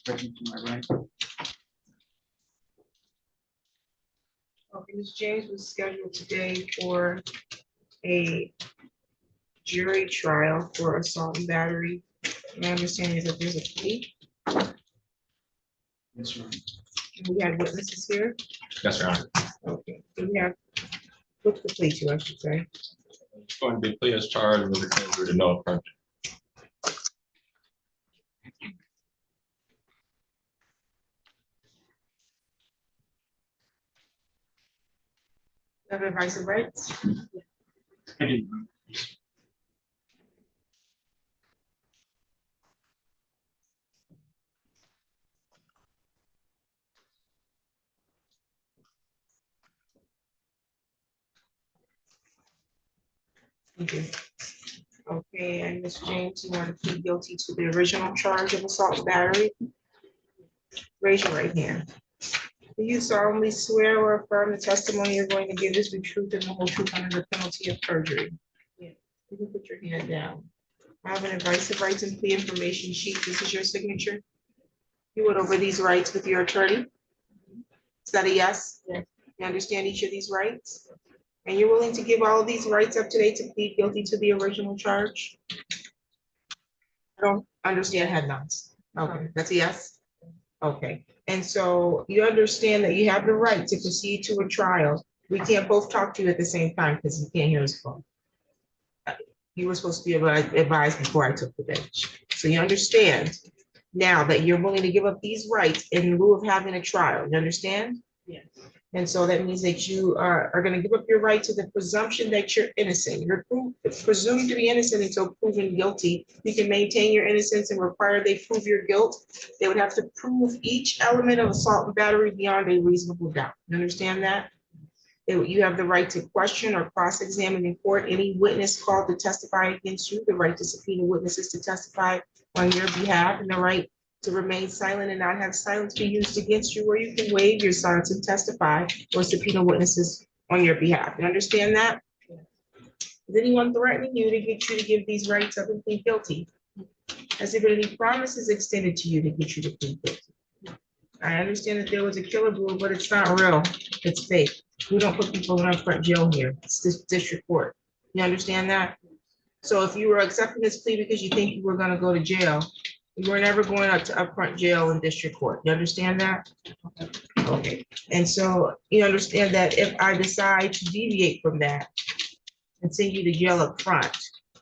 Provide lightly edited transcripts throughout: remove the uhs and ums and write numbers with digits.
present to my right. Okay, Ms. James was scheduled today for a jury trial for assault and battery. My understanding is that there's a plea. Yes, Your Honor. And we had witnesses here. Yes, Your Honor. Okay, so we have, what's the plea to, I should say? It's going to be plea as charged with the injury to no affirmative. Have advice of rights? I do. Thank you. Okay, and Ms. James, you want to plead guilty to the original charge of assault and battery? Raise your right hand. Do you solemnly swear or affirm the testimony you're going to give is the truth and the whole truth under the penalty of perjury? Yeah. You can put your hand down. I have an advice of rights and plea information sheet. This is your signature. You went over these rights with your attorney? Is that a yes? Yes. You understand each of these rights? And you're willing to give all of these rights up to date to plead guilty to the original charge? I don't understand head nods. Okay, that's a yes? Okay, and so you understand that you have the right to proceed to a trial. We can't both talk to you at the same time because you can't hear us phone. You were supposed to be advised before I took the bench. So you understand now that you're willing to give up these rights in lieu of having a trial. You understand? Yes. And so that means that you are going to give up your right to the presumption that you're innocent. You're presumed to be innocent until proven guilty. You can maintain your innocence and require they prove your guilt. They would have to prove each element of assault and battery beyond a reasonable doubt. You understand that? You have the right to question or cross-examine in court any witness called to testify against you, the right to subpoena witnesses to testify on your behalf, and the right to remain silent and not have silence be used against you, or you can waive your silence and testify or subpoena witnesses on your behalf. You understand that? Is anyone threatening you to get you to give these rights up and plead guilty? Has there been any promises extended to you to get you to plead guilty? I understand that there was a killer rule, but it's not real. It's fake. We don't put people in front jail here. It's this district court. You understand that? So if you were accepting this plea because you think you were going to go to jail, you were never going up to upfront jail in district court. You understand that? Okay. And so you understand that if I decide to deviate from that and send you to jail up front,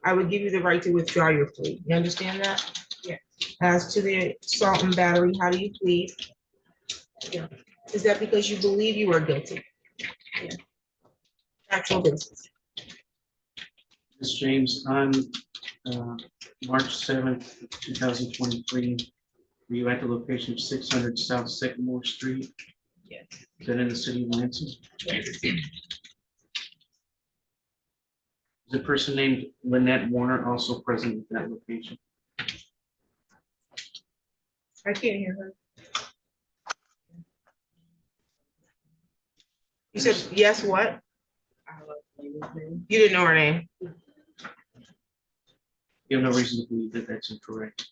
I would give you the right to withdraw your plea. You understand that? Yes. As to the assault and battery, how do you plead? Yeah. Is that because you believe you are guilty? Yeah. Actual basis. Ms. James, on March 7th, 2023, were you at the location of 600 South Sycamore Street? Yes. Is that in the city of Lansing? Yes. Is a person named Lynette Warner also present at that location? I can't hear her. You said yes, what? You didn't know her name. You have no reason to believe that that's incorrect.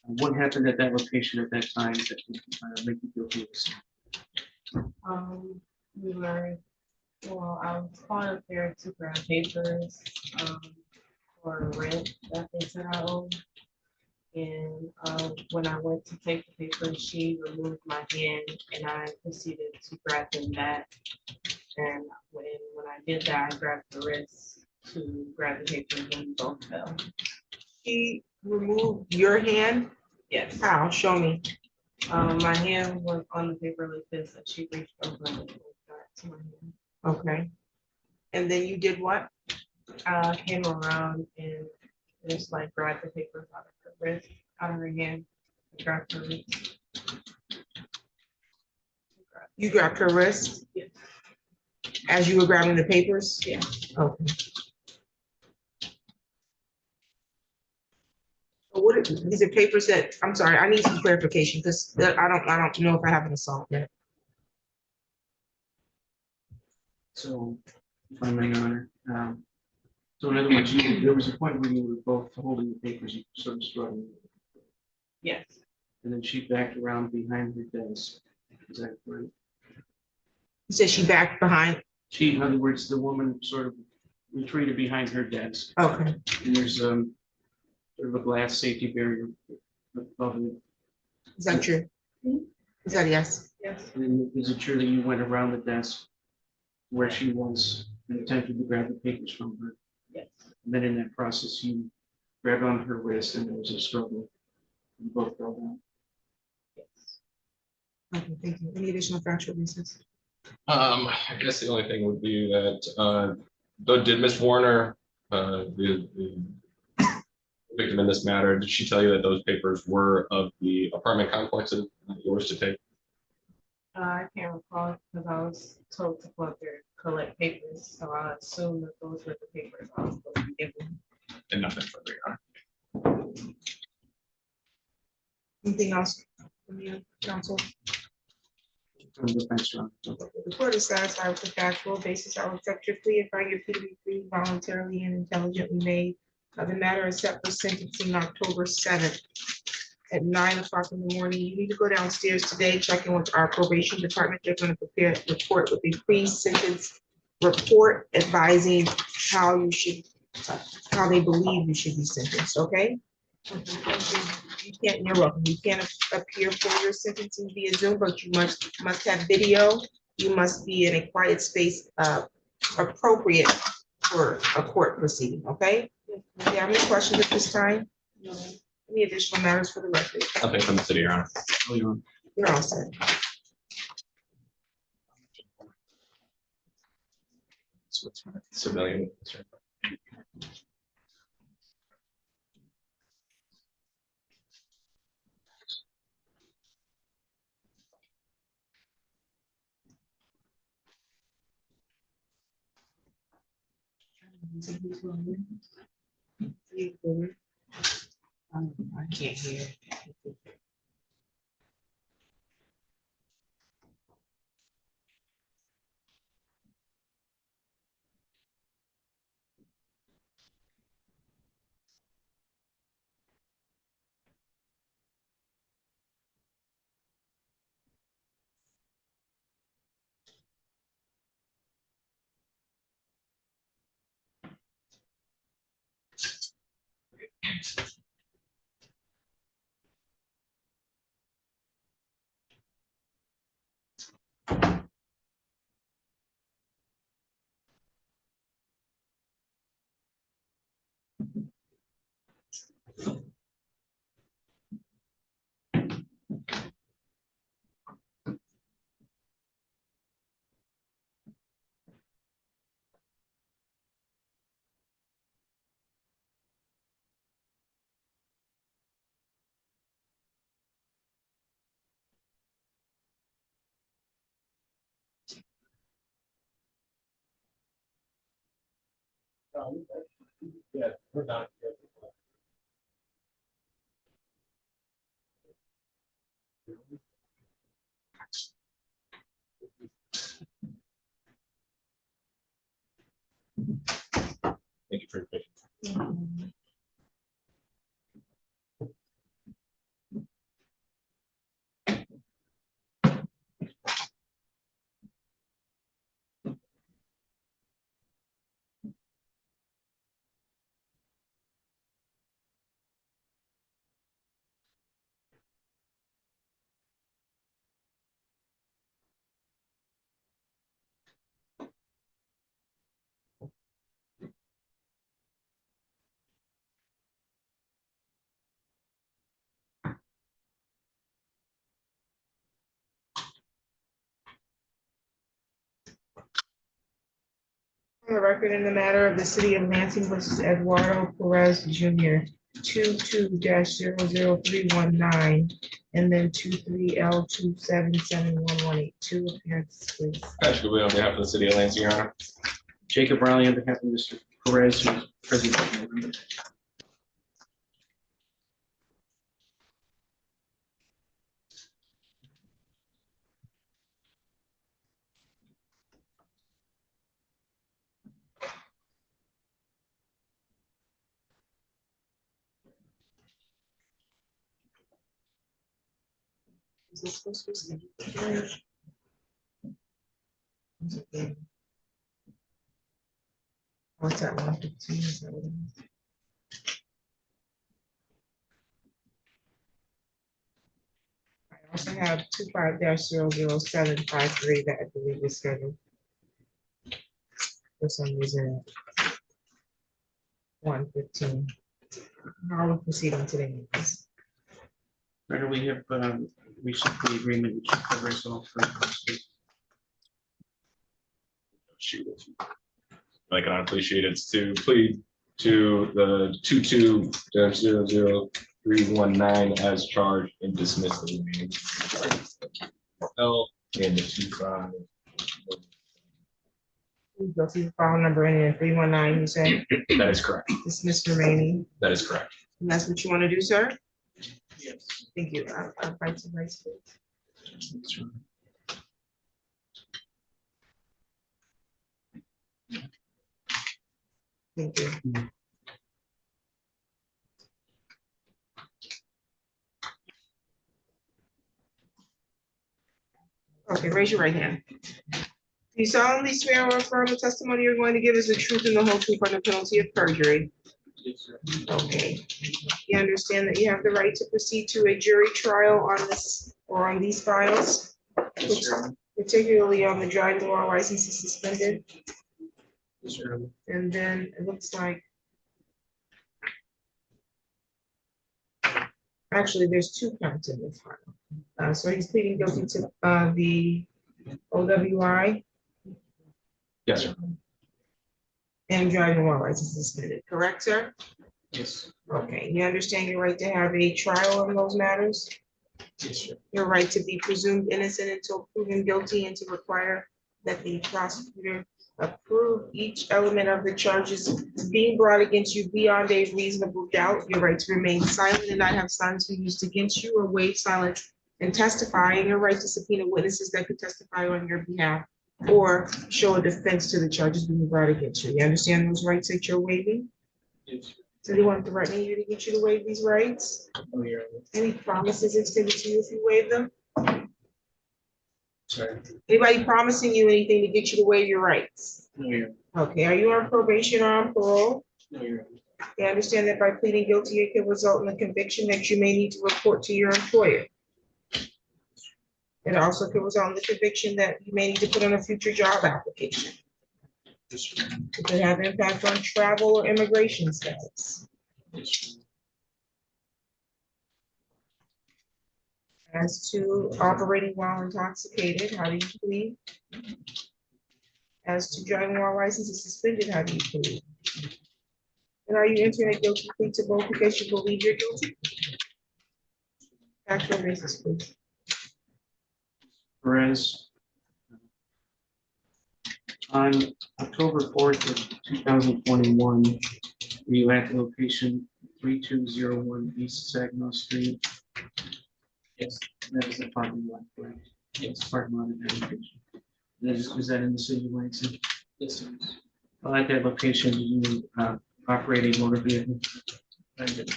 What happened at that location at that time that make you feel guilty? We were, well, I was calling up there to grab papers for rent that they said I owed. And when I went to take the papers, she removed my hand and I proceeded to grab them back. And when I did that, I grabbed the wrist to grab the papers and both fell. She removed your hand? Yes. How? Show me. My hand was on the paper like this and she reached over and got to my hand. Okay. And then you did what? Came around and just like grabbed the papers out of her wrist, out of her hand, and grabbed her wrist. You grabbed her wrist? Yes. As you were grabbing the papers? Yeah. Okay. So what are these are papers that, I'm sorry, I need some clarification because I don't know if I have an assault yet. So, if I may, Your Honor, So in other words, there was a point where you were both holding the papers, you were sort of struggling, Yes, and then she backed around behind her desk. Is that right? You said she backed behind. She, in other words, the woman sort of retreated behind her desk, Okay. and there's sort of a glass safety barrier above it. Is that true? Is that a yes? yes, And then is it true that you went around the desk where she was and attempted to grab the papers from her? yes, And then in that process, you grabbed on her wrist and there was a struggle. You both fell down. yes. Okay, thank you. Any additional factual reasons? I guess the only thing would be that, though did Miss Warner, the victim in this matter, did she tell you that those papers were of the apartment complexes, not yours to take? I can't recall because I was told to go up there, collect papers, so I assume that those were the papers I was supposed to be given. And nothing further, Your Honor. Anything else from you, counsel? From the defense, Your Honor. The court is satisfied with the factual basis. I will accept your plea and find your plea to be free, voluntarily and intelligently made. The matter is set for sentencing October 7th at 9 o'clock in the morning. You need to go downstairs today, check in with our probation department. They're going to prepare a report with a pre-sentence report advising how you should, how they believe you should be sentenced, okay? You can't, you're welcome. You can't appear for your sentencing via Zoom, but you must have video. You must be in a quiet space appropriate for a court proceeding, okay? Do you have any questions at this time? No. Any additional matters for the record? Nothing from the city, Your Honor. Oh, Your Honor. You're all set. So it's civilian. I can't hear. Yeah, we're not. Thank you for your patience. On the record in the matter of the city of Lansing versus Eduardo Perez Jr., 22-003119, and then 23L2771182 appearances, please. Patrick Lee on behalf of the city of Lansing, Your Honor. Jacob Riley on behalf of Mr. Perez, who's present. Is this supposed to be scheduled for today? Is it there? Oh, it's at 1:15, is that what it is? I also have 25-00753 that I believe is scheduled. For some reason, 1:15. How are we proceeding today? Right, we have reached the agreement which covers all three purposes. Shoot. Like an unappreciated, it's to plead to the 22-00319 as charged and dismiss the remaining charges. L and the 25. Guilty to file number ending in 319, you said, That is correct. dismiss remaining, That is correct. and that's what you want to do, sir? Yes. Thank you. I'll fight some rights. Thank you. Okay, raise your right hand. Do you solemnly swear or affirm the testimony you're going to give is the truth and the whole truth on the penalty of perjury? Yes, sir. Okay. You understand that you have the right to proceed to a jury trial on this or on these files, Yes, sir. particularly on the driving while license is suspended? Yes, sir. And then it looks like. Actually, there's two counts in this file. So he's pleading guilty to the OWI Yes, sir. and driving while license suspended, correct, sir? Yes. Okay, you understand your right to have a trial on those matters? Yes, sir. Your right to be presumed innocent until proven guilty and to require that the prosecutor approve each element of the charges being brought against you beyond a reasonable doubt. Your right to remain silent and not have silence be used against you or waive silence and testify, and your right to subpoena witnesses that could testify on your behalf or show a defense to the charges being brought against you. You understand those rights that you're waiving? Yes, sir. Does anyone threatening you to get you to waive these rights? Oh, yeah. Any promises extended to you if you waive them? Sorry. Anybody promising you anything to get you to waive your rights? No, yeah. Okay, are you on probation or on parole? No, yeah. You understand that by pleading guilty, it can result in a conviction that you may need to report to your employer. It also could result in the conviction that you may need to put on a future job application. Yes, sir. It could have impact on travel or immigration status. Yes, sir. As to operating while intoxicated, how do you plead? As to driving while license is suspended, how do you plead? And are you entering a guilty plea to both because you believe you're guilty? Factual basis, please. Whereas on October 4th of 2021, were you at the location 3201 East Saginaw Street? Yes. That is the parking lot, correct? Yes. Parking lot and location. Is that in the city of Lansing? Yes, sir. Well, at that location, did you operate a motor vehicle? I did. Did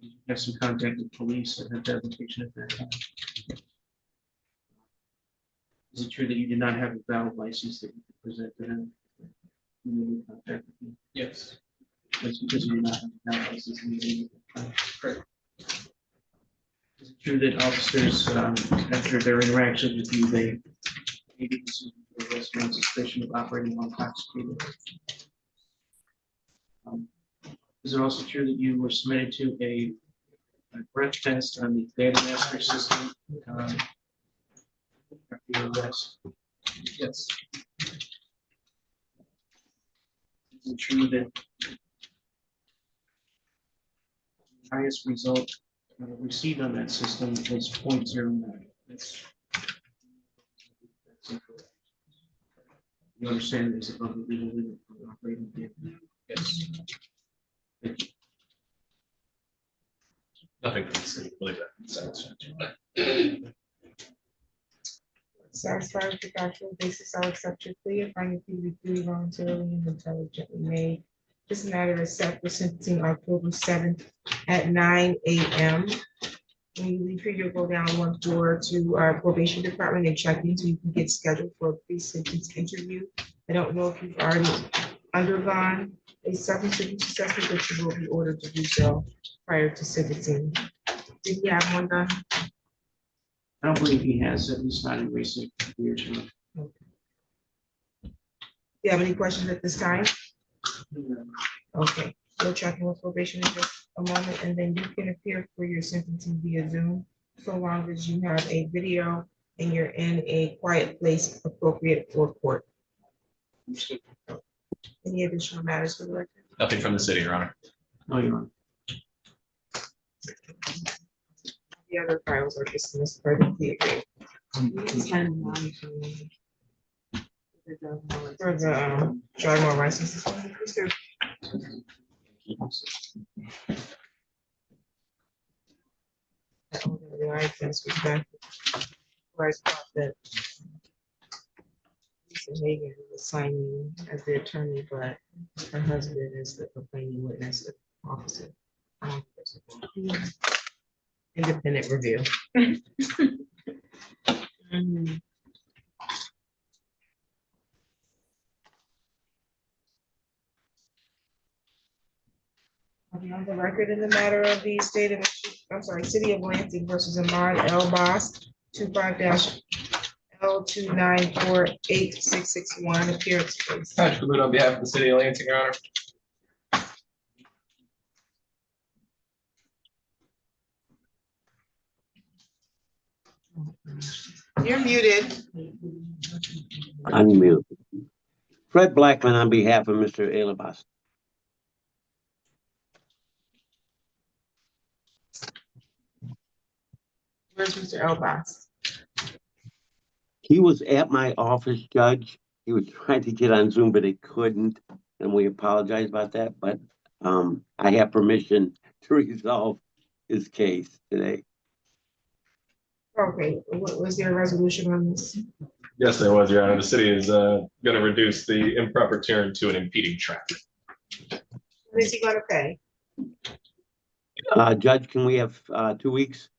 you have some contact with police at that location at that time? Is it true that you did not have a valid license that you could present to them? You made contact with them? Yes. That's because you did not have a valid license. Correct. Is it true that officers, after their interactions with you, they made a decision to arrest you on suspicion of operating while intoxicated? Is it also true that you were submitted to a breath test on the data master system? After your arrest? Yes. Is it true that the highest result received on that system was 0.09? That's incorrect. You understand it's above the legal limit for operating vehicle? Yes. Thank you. Nothing from the city. Believe that. Satisfied with the factual basis, I'll accept your plea if I plead the plea voluntarily and intelligently made. This matter is set for sentencing October 7th at 9 a.m. When you leave here, you'll go down one floor to our probation department and check in so you can get scheduled for a pre-sentence interview. I don't know if you've already undergone a substance abuse assessment, but you will be ordered to do so prior to sentencing. Did you have one done? I don't believe he has, at least not in recent years. Do you have any questions at this time? Okay, we'll check in with probation in just a moment, and then you can appear for your sentencing via Zoom, so long as you have a video and you're in a quiet place appropriate for court. Any additional matters for the record? Nothing from the city, Your Honor. No, Your Honor. The other files are dismissed per the plea agreement. For the driving while license. Where I thought that Lisa Hagan was signing as the attorney, but her husband is the complaining witness officer. Independent review. I'll be on the record in the matter of the state of, City of Lansing versus Ahmad L. Boss, 25-L2948661, appearance, please. Patrick Caluto on behalf of the city of Lansing, Your Honor. You're muted. Unmute. Fred Blackman on behalf of Mr. Elabas. Where's Mr. Elbas? He was at my office, Judge. He was trying to get on Zoom, but he couldn't, and we apologize about that. But I have permission to resolve his case today. Okay, was there a resolution on this? Yes, there was, Your Honor. The city is going to reduce the improper turn to an impeding traffic. When is he gonna pay? Judge, can we have 2 weeks?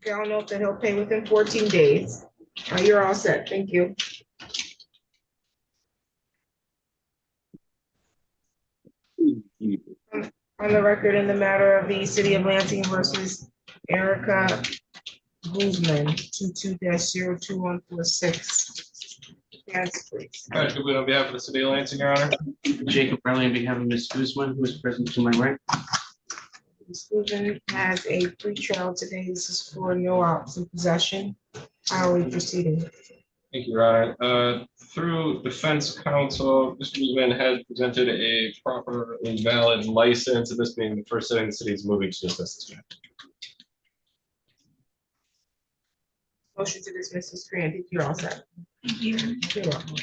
Okay, I'll note that he'll pay within 14 days. You're all set. Thank you. On the record in the matter of the City of Lansing versus Erica Guzman, 22-02146. Yes, please. Patrick Caluto on behalf of the city of Lansing, Your Honor. Jacob Riley on behalf of Ms. Guzman, who is present to my right. Ms. Guzman has a pre-trial today. This is for no ops in possession. How are we proceeding? Thank you, Your Honor. Through defense counsel, Mr. Guzman has presented a properly valid license, and this being the first setting, the city is moving to dismiss this matter. Motion to dismiss is granted. You're all set. You're welcome.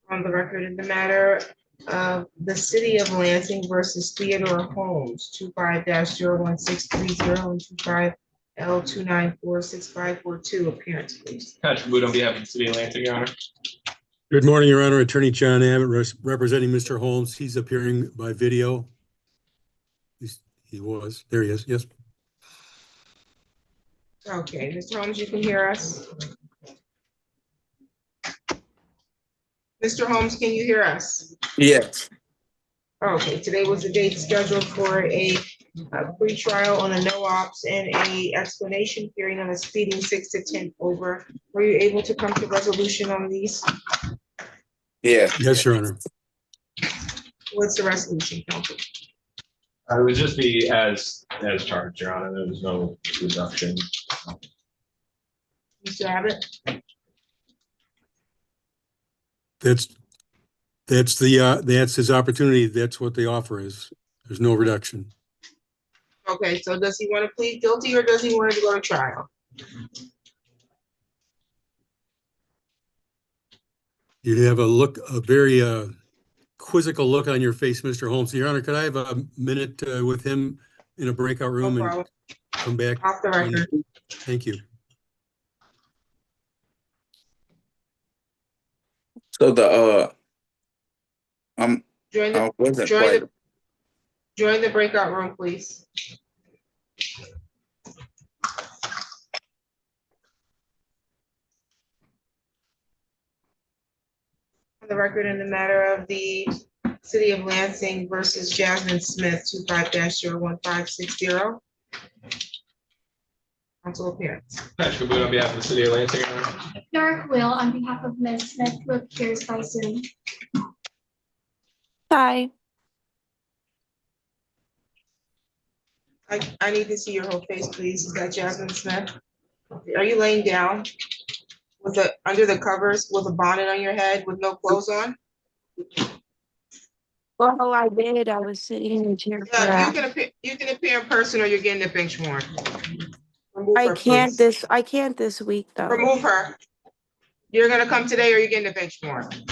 On the record in the matter of the City of Lansing versus Theodore Holmes, 25-01630 and 25-L2946542, appearance, please. Patrick Caluto on behalf of the city of Lansing, Your Honor. Good morning, Your Honor. Attorney John Abbott representing Mr. Holmes. He's appearing by video. There he is, yes. Okay, Mr. Holmes, you can hear us? Mr. Holmes, can you hear us? Yes, Okay, today was the date scheduled for a pre-trial on a no ops and a explanation hearing on a speeding 6 to 10 over. Were you able to come to resolution on these? yes. Yes, Your Honor. What's the resolution, counsel? It would just be as charged, Your Honor. There was no reduction. Mr. Abbott? That's his opportunity. That's what the offer is. There's no reduction. Okay, so does he want to plead guilty or does he want to go to trial? You have a very quizzical look on your face, Mr. Holmes. Your Honor, could I have a minute with him in a breakout room No and problem. come back? Off the record. Thank you. So Join the, I wasn't join quite. the, join the breakout room, please. On the record in the matter of the City of Lansing versus Jasmine Smith, 25-01560. Council appearance. Patrick Boone on behalf of the city of Lansing. Your Honor. Dark Will on behalf of Ms. Smith, who appears by Zoom. Hi. I need to see your whole face, please. Is that Jasmine Smith? Are you laying down with under the covers with a bonnet on your head with no clothes on? Well, I did. I was sitting in a chair for Yeah, that. you can appear in person or you're getting a bench warrant. Remove her, please. I can't this week though. Remove her. You're gonna come today or you're getting a bench warrant.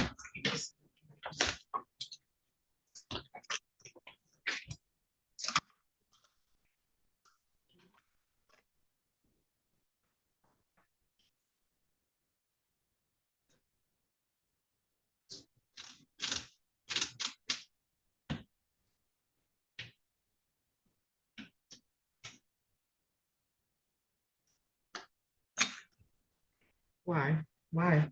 Why? Why?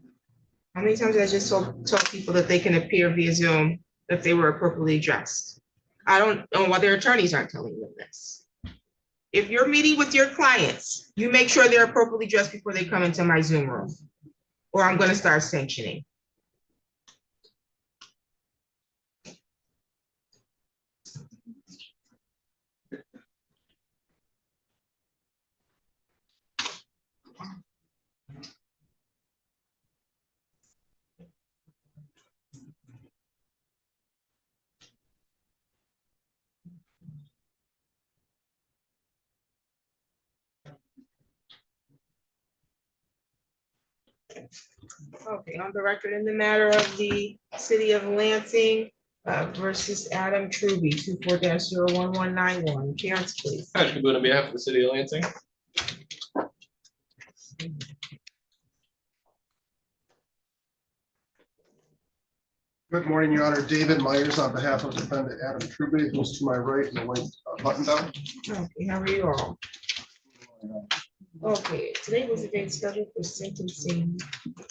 How many times have I just told people that they can appear via Zoom if they were appropriately dressed? I don't know why their attorneys aren't telling them this. If you're meeting with your clients, you make sure they're appropriately dressed before they come into my Zoom room, or I'm gonna start sanctioning. Okay, on the record in the matter of the City of Lansing versus Adam Truby, 24-01191. Appearance, please. Patrick Boone on behalf of the city of Lansing. Good morning, Your Honor. David Myers on behalf of defendant Adam Truby, who's to my right in the white button down. Okay, how are you all? Okay, today was the date scheduled for sentencing.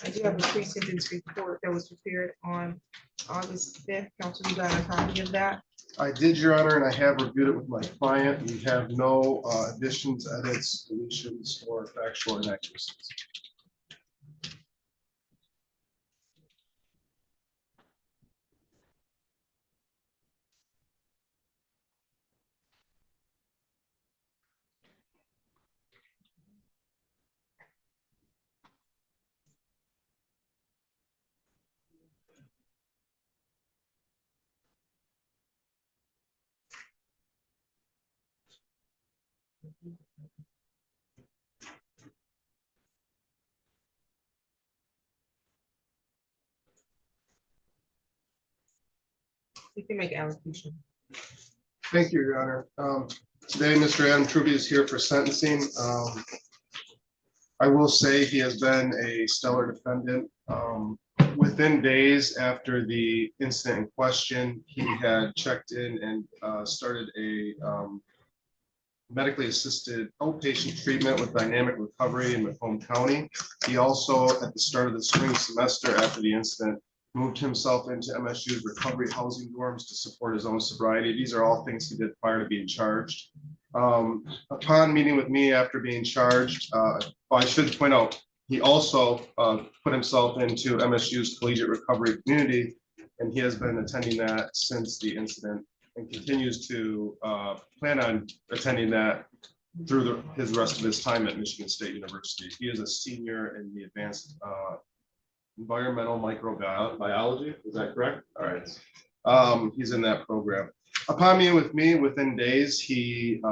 I do have a pre-sentence report that was prepared on August 5th. Council, you got a copy of that? I did, Your Honor, and I have reviewed it with my client. We have no additions, edits, deletions, or factual inaccuracies. You can make allocation. Thank you, Your Honor. Today, Mr. Adam Truby is here for sentencing. I will say he has been a stellar defendant. Within days after the incident in question, he had checked in and started a medically assisted outpatient treatment with dynamic recovery in Macomb County. He also, at the start of the spring semester after the incident, moved himself into MSU's recovery housing dorms to support his own sobriety. These are all things he did prior to being charged. Upon meeting with me after being charged, I should point out, he also put himself into MSU's collegiate recovery community, and he has been attending that since the incident and continues to plan on attending that through his rest of his time at Michigan State University. He is a senior in the advanced environmental microbiology. Is that correct? All right. He's in that program. Upon meeting with me, within days, he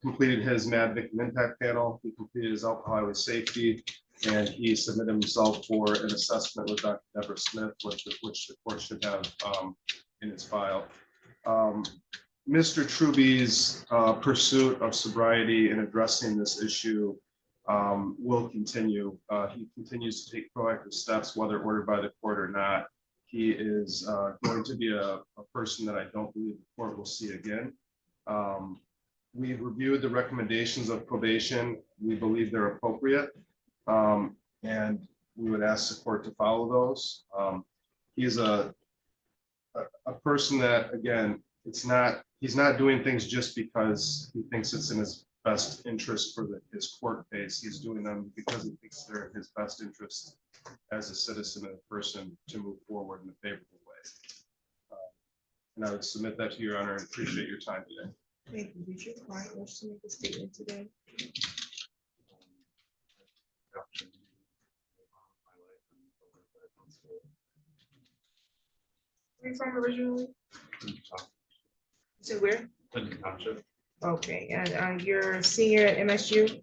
completed his MAD victim impact panel. He completed his alcohol highway safety, and he submitted himself for an assessment with Dr. Deborah Smith, which the court should have in its file. Mr. Truby's pursuit of sobriety and addressing this issue will continue. He continues to take proactive steps, whether ordered by the court or not. He is going to be a person that I don't believe the court will see again. We've reviewed the recommendations of probation. We believe they're appropriate. And we would ask the court to follow those. He is a person that, again, he's not doing things just because he thinks it's in his best interest for his court case. He's doing them because he thinks they're in his best interest as a citizen and a person to move forward in a favorable way. And I would submit that to your honor and appreciate your time today. Thank you. Did your client wish to make a statement today? Where you from originally? So where? Okay, and you're a senior at MSU?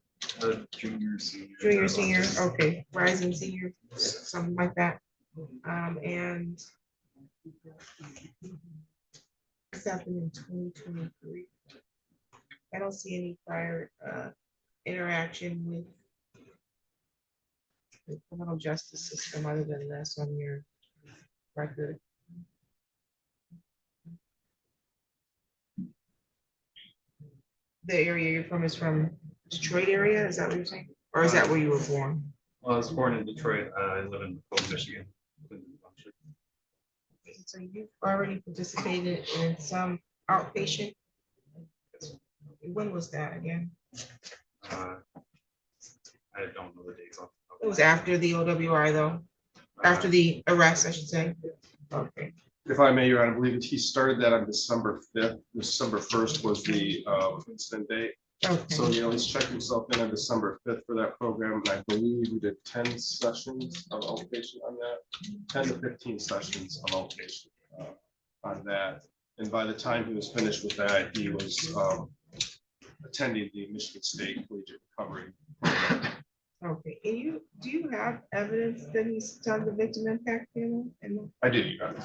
Junior, senior. Junior, senior, okay, rising senior, something like that. And this happened in 2023. I don't see any prior interaction with the criminal justice system other than this on your record. The area you're from is from Detroit area, is that what you're saying? Or is that where you were born? Well, I was born in Detroit. I live in Michigan. So you've already participated in some outpatient? When was that again? I don't know the dates off. It was after the OWI though, after the arrest, I should say. Okay. If I may, your honor, I believe he started that on December 5th. December 1st was the incident date. Okay. So, he's checked himself in on December 5th for that program. And I believe we did 10 sessions of outpatient on that, 10 to 15 sessions of outpatient on that. And by the time he was finished with that, he was attending the Michigan State Collegiate Recovery Program. Okay, and do you have evidence that he's done the victim impact panel? And I do, your honor.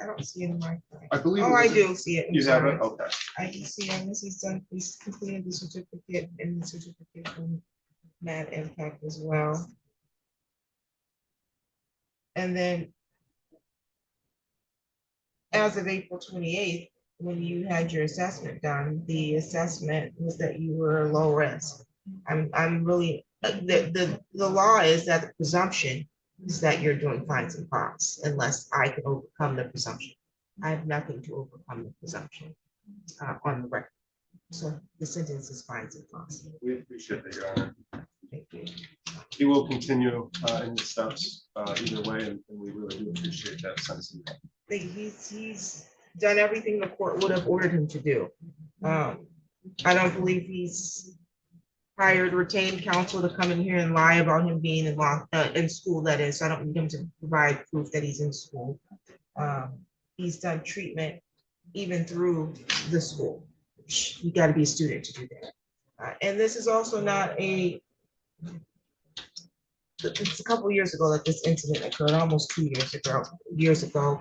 I don't see it in my. I believe. Oh, I do see it. I'm You have sorry. it? Okay. I can see on this, he's completed the certificate and the certificate from Mad Impact as well. And then as of April 28th, when you had your assessment done, the assessment was that you were low risk. I'm really, the law is that the presumption is that you're doing fines and costs unless I can overcome the presumption. I have nothing to overcome the presumption on the record. So the sentence is fines and costs. We appreciate that, your honor. Thank you. He will continue in the steps either way, and we really do appreciate that sense. He's done everything the court would have ordered him to do. I don't believe he's hired retained counsel to come in here and lie about him being in school, that is. So I don't need him to provide proof that he's in school. He's done treatment even through the school. You got to be a student to do that. And this is also not it's a couple years ago that this incident occurred, almost 2 years ago.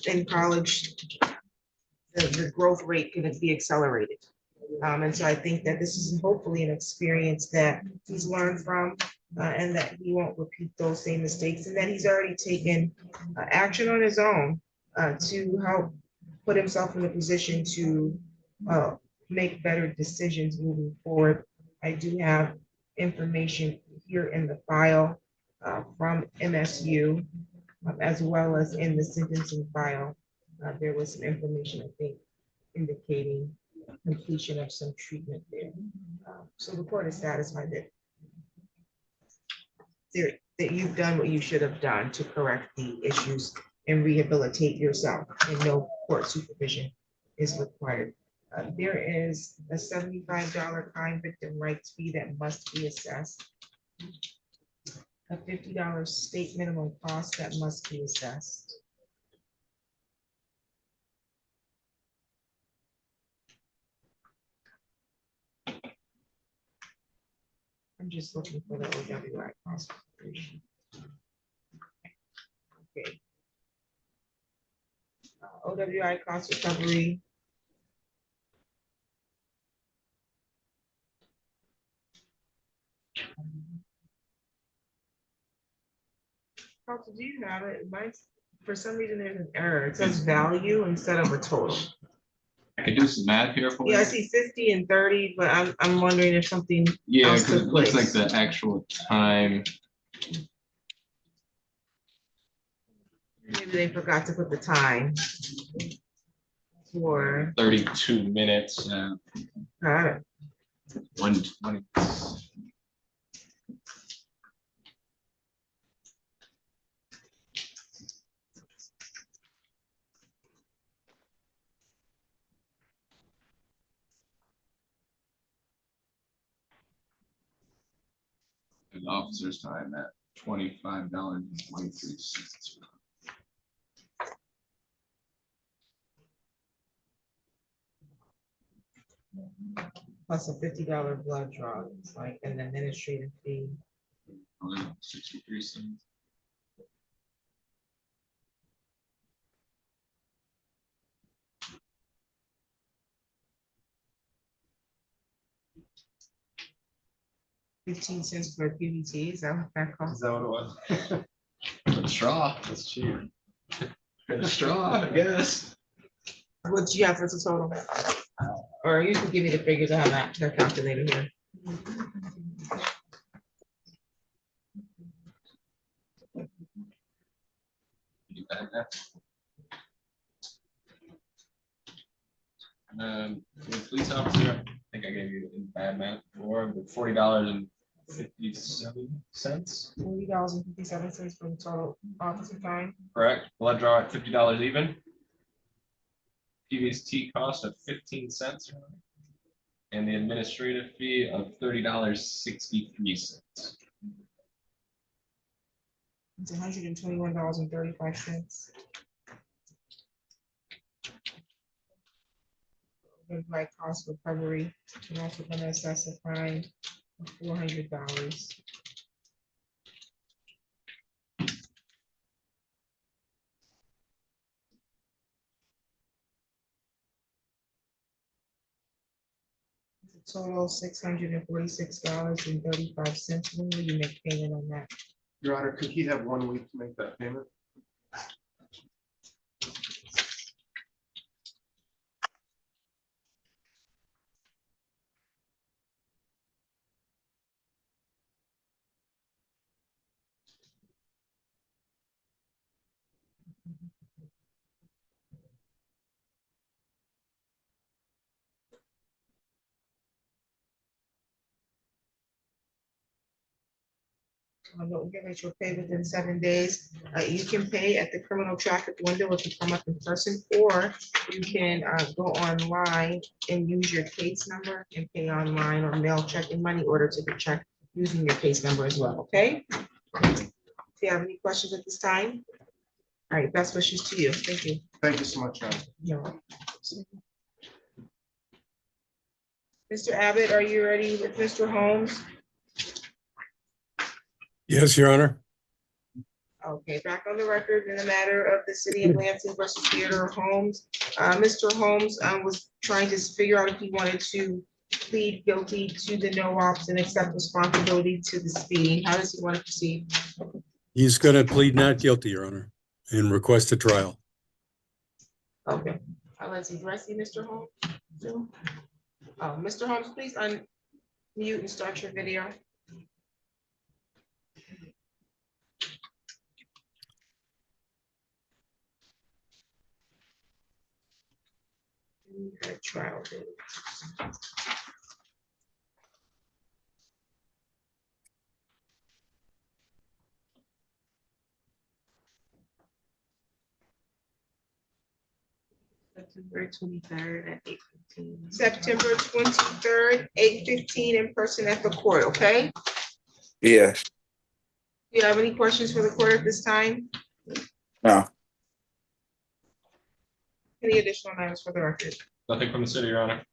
In college, the growth rate can be accelerated. And so I think that this is hopefully an experience that he's learned from and that he won't repeat those same mistakes, and that he's already taken action on his own to help put himself in a position to make better decisions moving forward. I do have information here in the file from MSU, as well as in the sentencing file. There was some information, I think, indicating completion of some treatment there. So the court is satisfied that you've done what you should have done to correct the issues and rehabilitate yourself, and no court supervision is required. There is a $75 crime victim rights fee that must be assessed. A $50 state minimum cost that must be assessed. I'm just looking for the OWI cost. Okay. OWI cost recovery. Council, do you have it? Mine's, for some reason, there's an error. It says value instead of a total. I can do some math here for you. Yeah, I see 50 and 30, but I'm wondering if something Yeah, else because took it looks like place. the actual time, Maybe they forgot to put the time. For, 32 minutes, got it. 120. And officer's time at $25.23. Plus a $50 blood draw, it's like an administrative fee. 63 cents. $0.15 for PBT, is that what that Is costs? that what it was? For the straw, that's cheap. For the straw, I guess. What do you have for the total? Or you can give me the figures, I have that, their calculator here. You got that? For the police officer, I think I gave you in bad math before, but $40.57. $40.57 for the total officer time. Correct. Blood draw at $50 even. PVST cost of 15 cents. And the administrative fee of $30.63. It's $121.35. Like cost recovery, and also gonna assess a fine of $400. Total $646.35. When will you make payment on that? Your Honor, could he have 1 week to make that payment? Don't get that you'll pay within 7 days. You can pay at the criminal traffic window if you come up in person, or you can go online and use your case number and pay online or mail check and money order to the check using your case number as well, okay? Do you have any questions at this time? All right, best wishes to you. Thank you. Thank you so much, Your Honor. You're welcome. Mr. Abbott, are you ready with Mr. Holmes? Yes, Your Honor. Okay, back on the record in the matter of the city of Lansing versus Theodore Holmes. Mr. Holmes was trying to figure out if he wanted to plead guilty to the no ops and accept responsibility to the speeding. How does he want to proceed? He's going to plead not guilty, Your Honor, and request a trial. Okay, let's address you, Mr. Holmes. Mr. Holmes, please unmute and start your video. Trial date. September 23rd at 8:15. September 23rd, 8:15 in person at the court, okay? Yes. Do you have any questions for the court at this time? No. Any additional matters for the record? Nothing from the city, Your Honor.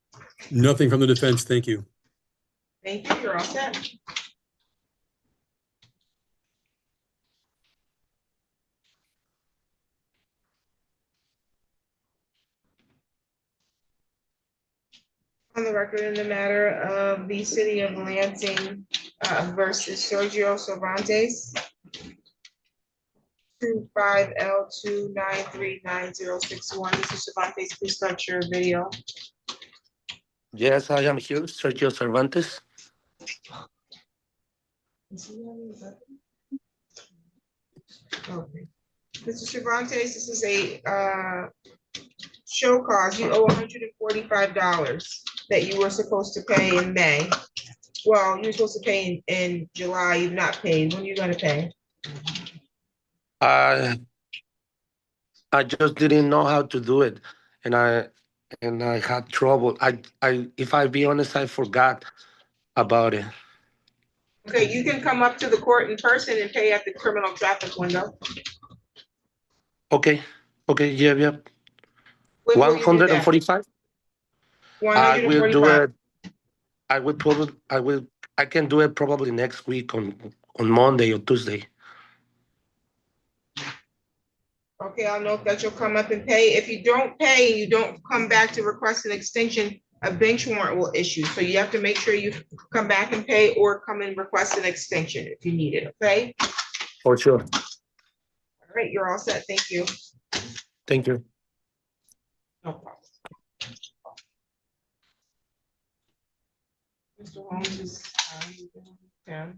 Nothing from the defense. Thank you. Thank you, you're all set. On the record in the matter of the city of Lansing versus Sergio Cervantes. 25L29390661. Mr. Cervantes, please start your video. Yes, I am here, Sergio Cervantes. Okay. Mr. Cervantes, this is a show cause. You owe $145 that you were supposed to pay in May. Well, you were supposed to pay in July. You've not paid. When are you gonna pay? I just didn't know how to do it, and I had trouble. If I be honest, I forgot about it. Okay, you can come up to the court in person and pay at the criminal traffic window. Okay, yeah. When will you do that? 145. I will do 145. it. I can do it probably next week on Monday or Tuesday. Okay, I'll note that you'll come up and pay. If you don't pay, you don't come back to request an extension, a bench warrant will issue. So you have to make sure you come back and pay or come and request an extension if you need it, okay? For sure. All right, you're all set. Thank you. Thank you. No problem. Mr. Holmes is, yeah.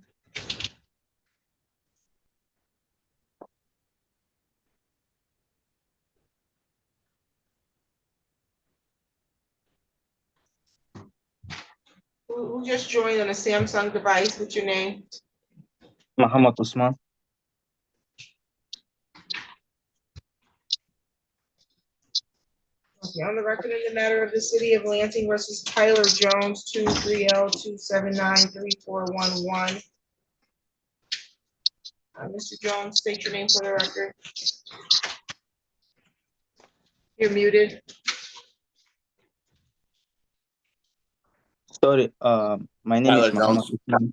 Who just joined on a Samsung device? What's your name? Muhammad Usman. Okay, on the record in the matter of the city of Lansing versus Tyler Jones, 23L2793411. Mr. Jones, state your name for the record. You're muted. Sorry, my name Tyler is Muhammad Jones. Usman.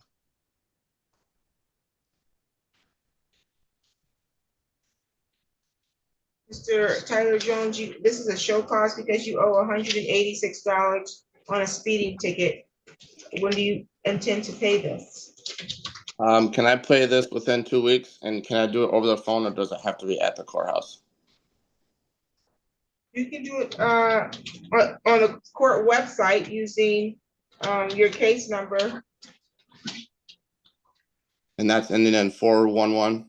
Mr. Tyler Jones, this is a show cause because you owe $186 on a speeding ticket. When do you intend to pay this? Can I play this within 2 weeks? And can I do it over the phone, or does it have to be at the courthouse? You can do it on the court website using your case number. And that's ending in 411.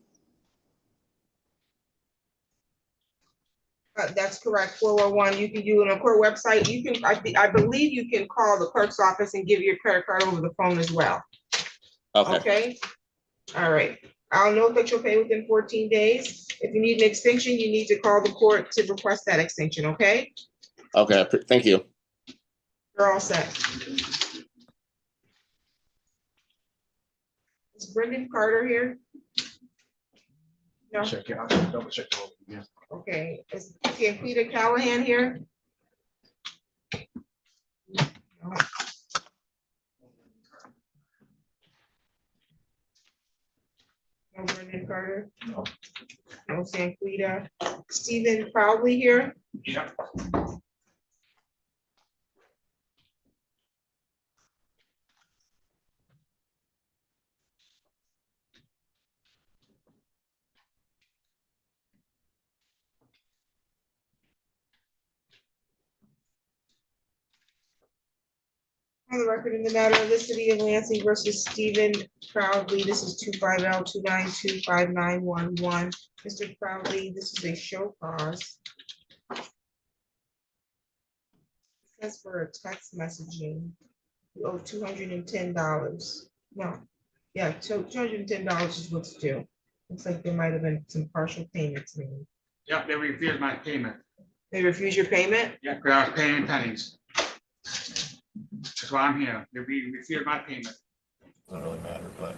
That's correct, 411. You can do it on a court website. You can, I believe you can call the clerk's office and give your credit card over the phone as well. Okay. Okay, all right. I'll note that you'll pay within 14 days. If you need an extension, you need to call the court to request that extension, okay? Okay, thank you. You're all set. Is Brendan Carter here? No. Check it out, double check. Yeah. Okay, is Peter Callahan here? No. No Brendan Carter? No. No Sanquita. Stephen Proudly here? Yep. On the record in the matter of the city of Lansing versus Stephen Proudly, this is 25L2925911. Mr. Proudly, this is a show cause. It says for a text messaging, you owe $210. No, yeah, $210 is what's due. Looks like there might have been some partial payments made. Yep, they refused my payment. They refuse your payment? Yeah, because I was paying in pennies. That's why I'm here. They refused my payment. Doesn't really matter, but.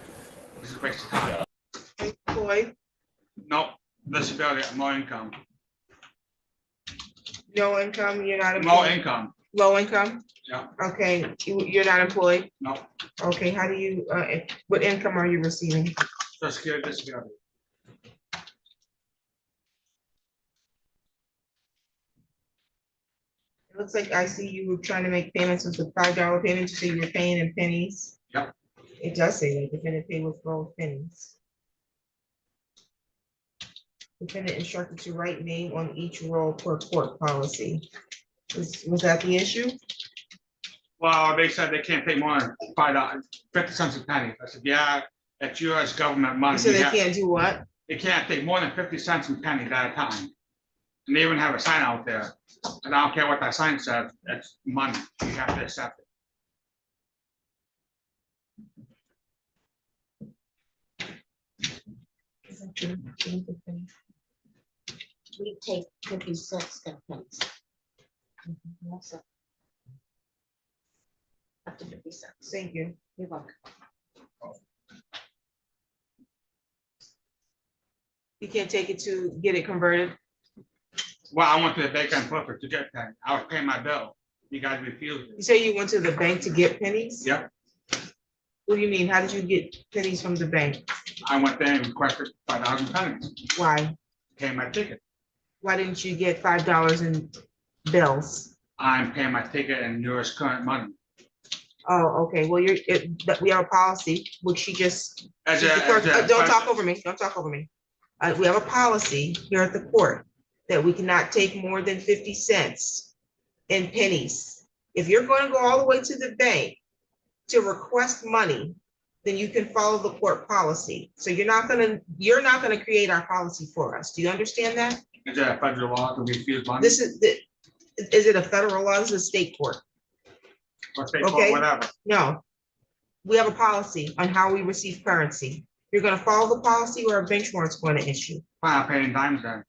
This is a waste of time. Employed? No, disability, no income. No income, you're not No employed? income. Low income? Yeah. Okay, you're not employed? No. Okay, how do you, what income are you receiving? Social Security disability. It looks like I see you were trying to make payments with the $5 payment. You say you were paying in pennies? Yep. It does say that you're gonna pay with gold pennies. Defendant instructed to write name on each roll per court policy. Was that the issue? Well, they said they can't pay more than $5, 50 cents a penny. I said, yeah, that's US government money. So they You have- can't do what? They can't take more than 50 cents a penny at a time. And they even have a sign out there. And I don't care what that sign says, that's money. You have to accept it. We take 50 cents and pennies. Also, up to 50 cents. Thank you. You're welcome. You can't take it to get it converted? Well, I went to the bank and put to get that. I was paying my bill. You guys refused You it. say you went to the bank to get pennies? Yep, What do you mean? How did you get pennies from the bank? I went there and requested 5,000 pennies. Why? Pay my ticket. Why didn't you get $5 in bills? I'm paying my ticket in US current money. Oh, okay, well, but we have a policy, which she just, As she's a- the clerk. as a- Don't talk over me, don't talk over me. We have a policy here at the court that we cannot take more than 50 cents in pennies. If you're going to go all the way to the bank to request money, then you can follow the court policy. So you're not gonna create our policy for us. Do you understand that? Is that a federal law to refuse money? Is it a federal law? This is a state court. Or state court, Okay. whatever. No. We have a policy on how we receive currency. You're gonna follow the policy or a bench warrant's going to issue. Fine, I'm paying dimes then.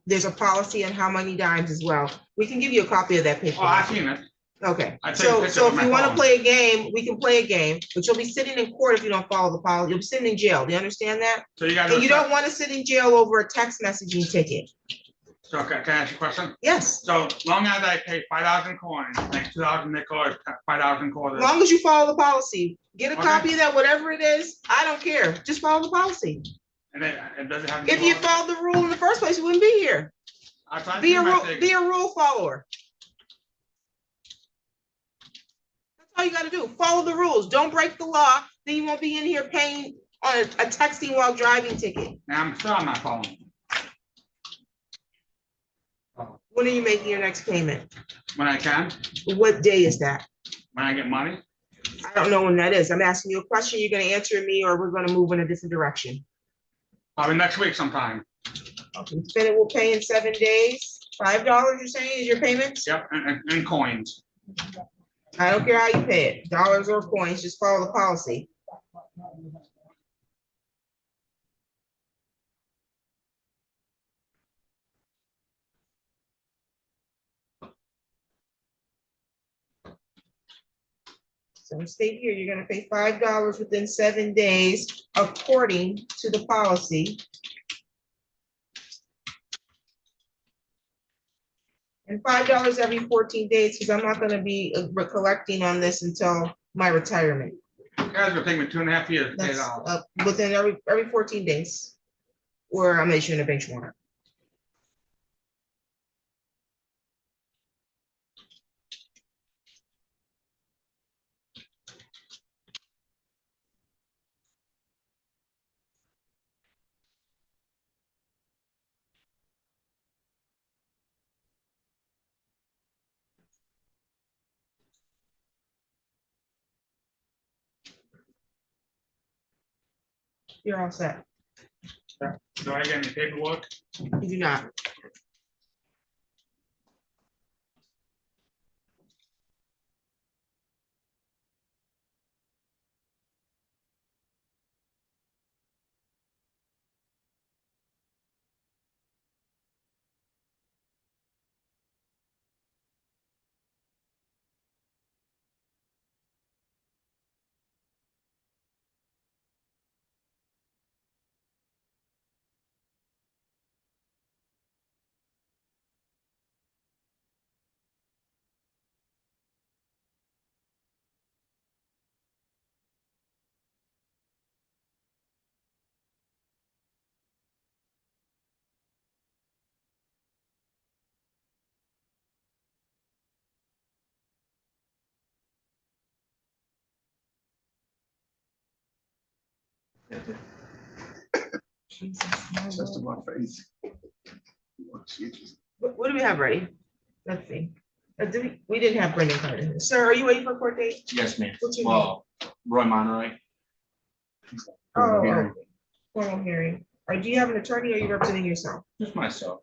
There's a policy on how many dimes as well. We can give you a copy of that paper. Oh, I seen it. Okay, I take a picture so with if my you wanna phone. play a game, we can play a game, but you'll be sitting in court if you don't follow the policy. You'll be sitting in jail. Do you understand that? So you guys. And you don't wanna sit in jail over a text messaging ticket. So can I ask you a question? Yes, So long as I pay 5,000 coins, like 2,000 nickels, 5,000 as quarters. long as you follow the policy. Get a Okay. copy of that, whatever it is. I don't care. Just follow the policy. And then, it doesn't have. to If be you long. followed the rule in the first place, you wouldn't be here. I tried to Be pay a my rule, ticket. be a rule follower. That's all you gotta do. Follow the rules. Don't break the law. Then you won't be in here paying on a texting while driving ticket. Now, I'm still on my phone. When are you making your next payment? When I can, What day is that? when I get money, I don't know when that is. I'm asking you a question. You're gonna answer me or we're gonna move in a different direction. probably next week sometime. Defendant will pay in 7 days. $5, you're saying, is your payment? Yep, and coins. I don't care how you pay it, dollars or coins, just follow the policy. So state here, you're gonna pay $5 within 7 days according to the policy. And $5 every 14 days, because I'm not gonna be collecting on this until my retirement. You guys will take me 2.5 years to pay it That's off. within every 14 days. Or I'm issuing a bench warrant. You're all set. Do I get any paperwork? You do not. Just to my face. What do we have ready? Let's see. We didn't have Brendan Carter here. Sir, are you waiting for a court date? Yes, ma'am. What's your Well, Roy Monroy. Oh, Hearing. formal hearing. Or do you have an attorney or are you representing yourself? Just myself.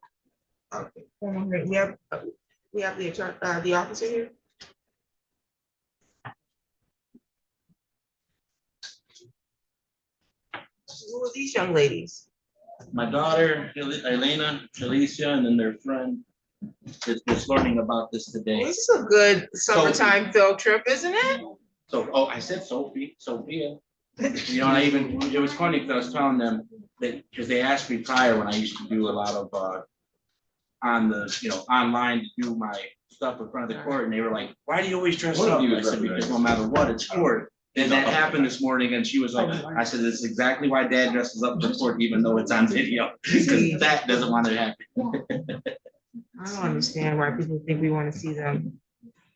Okay, formal hearing. We have the attorney, the officer here. Who are these young ladies? My daughter, Elena, Alicia, and then their friend is just learning about this today. This is a good summertime field trip, isn't it? So, oh, I said Sophie, Sophia. You know, it was funny because I was telling them that, because they asked me prior when I used to do a lot of, online to do my stuff in front of the court, and they were like, why do you always dress up? I said, because no matter what, it's court. Then that happened this morning, and she was like, I said, this is exactly why dad dresses up for court, even though it's on video, because that doesn't want it to happen. I don't understand why people think we want to see them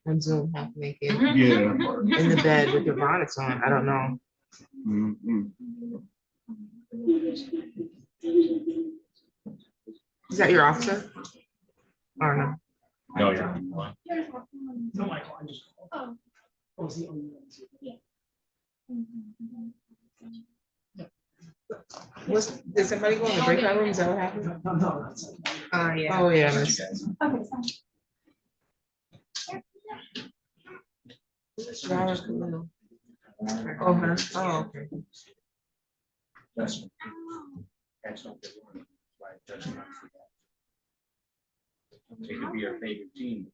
on Zoom half naked. Yeah. In the bed with their bonnets on. I don't know. Is that your officer? Or no? No, yeah. No, Michael, I just. Oh. Was the only one? Yeah. Did somebody go in the breakout room? Is that what happened? No, that's. Yeah. Oh, yeah. Okay, fine. Oh, her. Oh, okay. It could be your favorite team.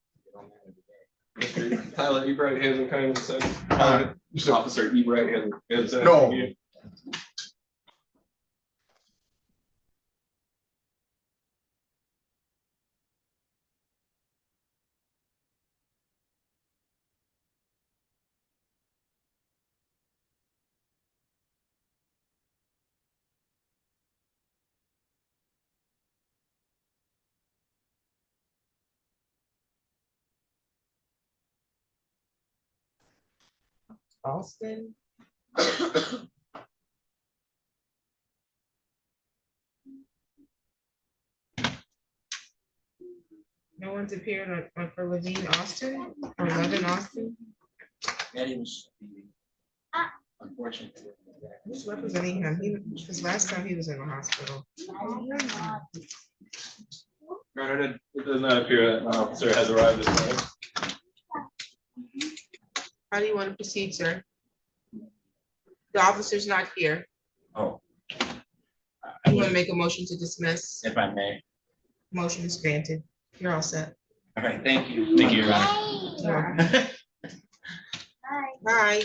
Tyler Ebright hasn't kind of said, Officer Ebright hasn't said. No. Austin. No one's appeared on for Levine Austin or Levin Austin. Eddie was unfortunately. Who's representing him? Because last time he was in the hospital. Your Honor, it does not appear that an officer has arrived this morning. How do you want to proceed, sir? The officer's not here. Oh. You want to make a motion to dismiss? If I may. Motion is granted. You're all set. All right, thank you. Thank you, Your Honor. Bye.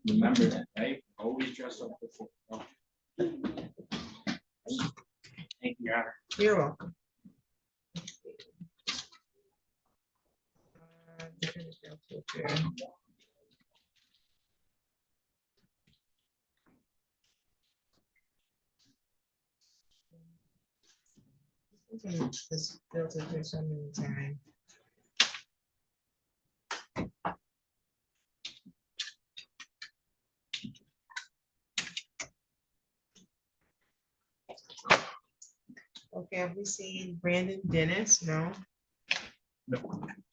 Remember that, right? Always dress up before. Oh. Thank you, Your Honor. You're welcome. This filter for so many times. Okay, have we seen Brandon Dennis? No. No.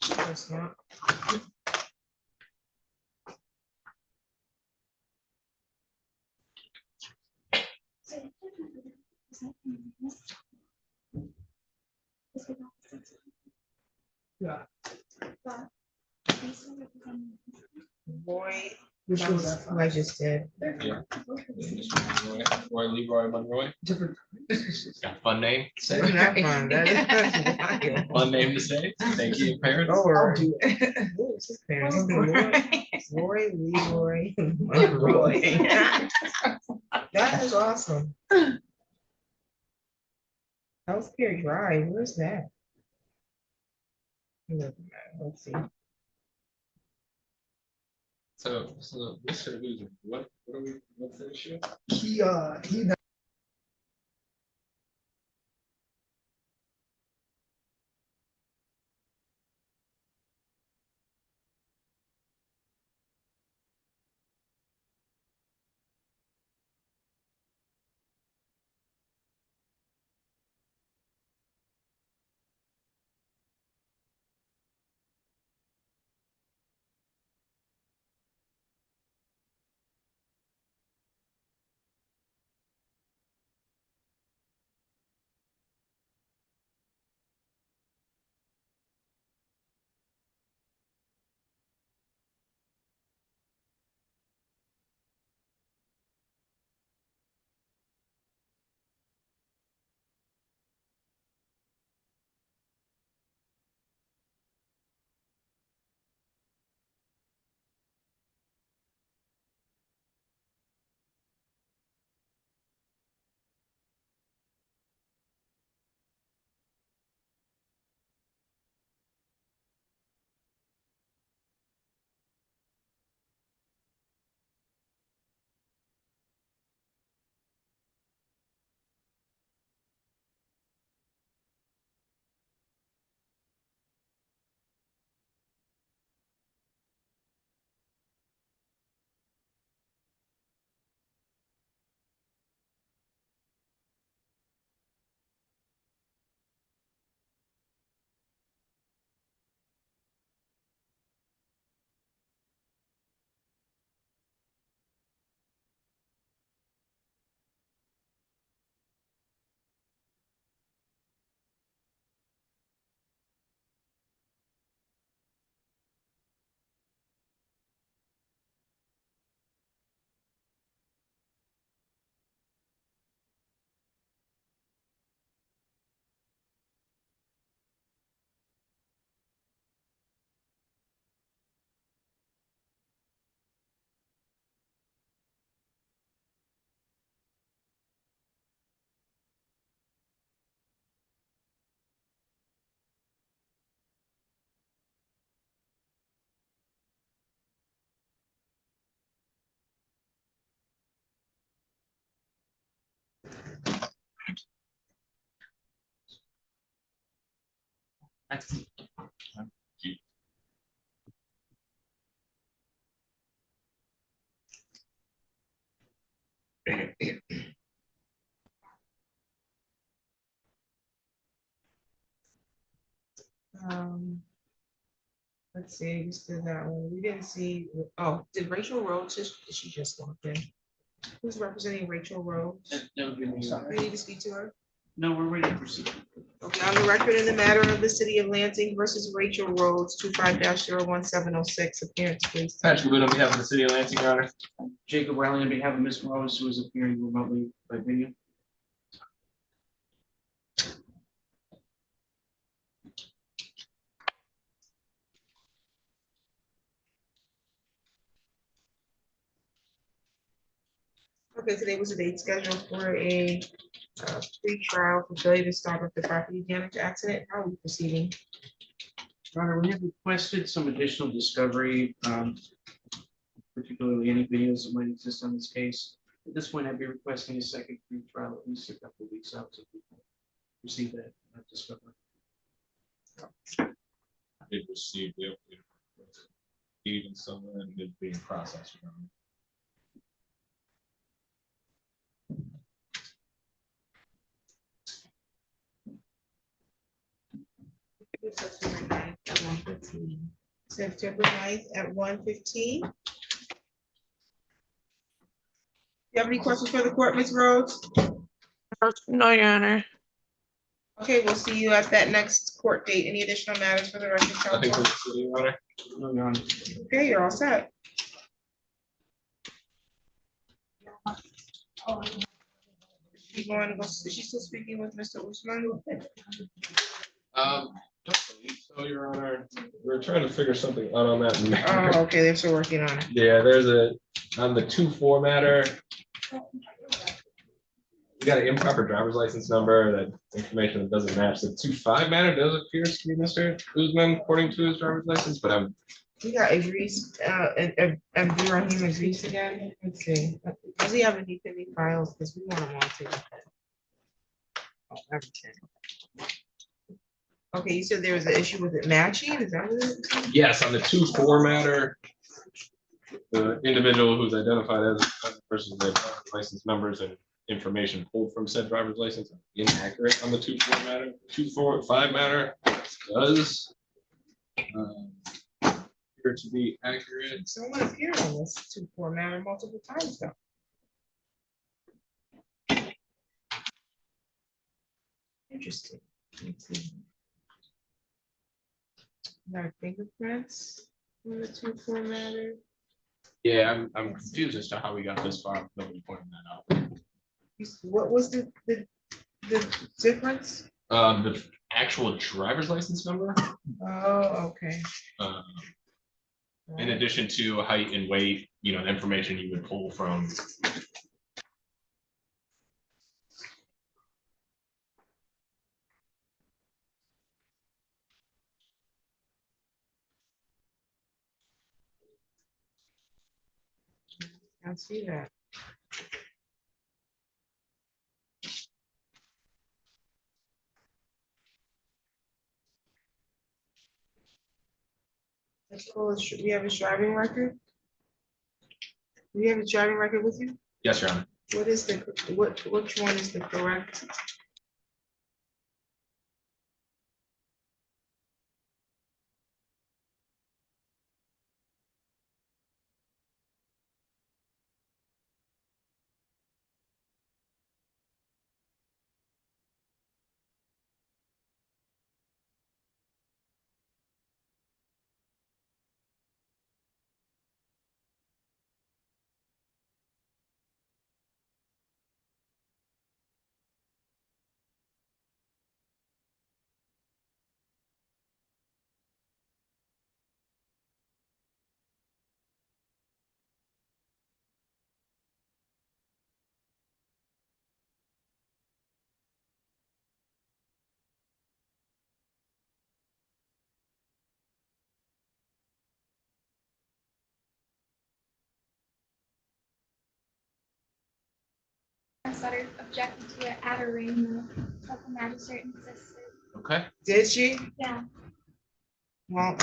That's not. Yeah. Roy, that was who I just did. Yeah. Roy Leroy Monroy. Different. Got a fun name. to say. Isn't that fun? That is Fun name to say. Thank you, parents. I'll do it. Who's his parents? Roy Leroy Monroy. That is awesome. Healthcare Drive, where's that? Let's see. So this or loser, what are we, what's the issue? He Let's see, we still that one. We didn't see, oh, did Rachel Rhodes, she just walked in? Who's representing Rachel Rhodes? That would be me. We need to speak to her. No, we're ready to proceed. Okay, on the record in the matter of the city of Lansing versus Rachel Rhodes, 25-01706, appearance, please. Patrick Wood on behalf of the city of Lansing, Your Honor. Jacob Riley on behalf of Ms. Rose, who is appearing remotely by video. Okay, today was a date scheduled for a pre-trial for failure to stop at the property damage accident. How are we proceeding? Your Honor, we have requested some additional discovery, particularly any videos that might exist on this case. At this point, I'd be requesting a second pre-trial at least a couple of weeks out so people receive that discovery. It received, even someone is being processed. Your Honor. September 9th at 1:15. You have any questions for the court, Ms. Rhodes? No, Your Honor. Okay, we'll see you at that next court date. Any additional matters for the record, I think counsel? Your Honor. No, Your Honor. Okay, you're all set. Is she still speaking with Mr. Usman? Don't believe so, Your Honor. We're trying to figure something out on that. Oh, okay, they're still working on it. Yeah, there's on the 2-4 matter. We got an improper driver's license number, that information that doesn't match. The 2-5 matter does appear to be Mr. Usman according to his driver's license, but We got Idris, and Abdurrahim Idris again. Let's see. Does he have any pending files? Because we want him on to. Oh, everything. Okay, you said there was an issue with it matching, is that what it is? yes, on the 2-4 matter, the individual who's identified as the person's license numbers and information pulled from said driver's license are inaccurate on the 2-4 matter. 2-4-5 matter does appear to be accurate. Someone appeared on this 2-4 matter multiple times though. Interesting. Let's see. Got fingerprints on the 2-4 matter. Yeah, I'm confused as to how we got this far. Nobody pointed that out. What was the difference? The actual driver's license number, Oh, okay. in addition to height and weight, the information you would pull from. I see that. That's cool. Do you have his driving record? Do you have his driving record with you? Yes, Your Honor. What is which one is the correct? Sutter objected to it at a ring. The magistrate insisted. Okay. Did she? Yeah. Well,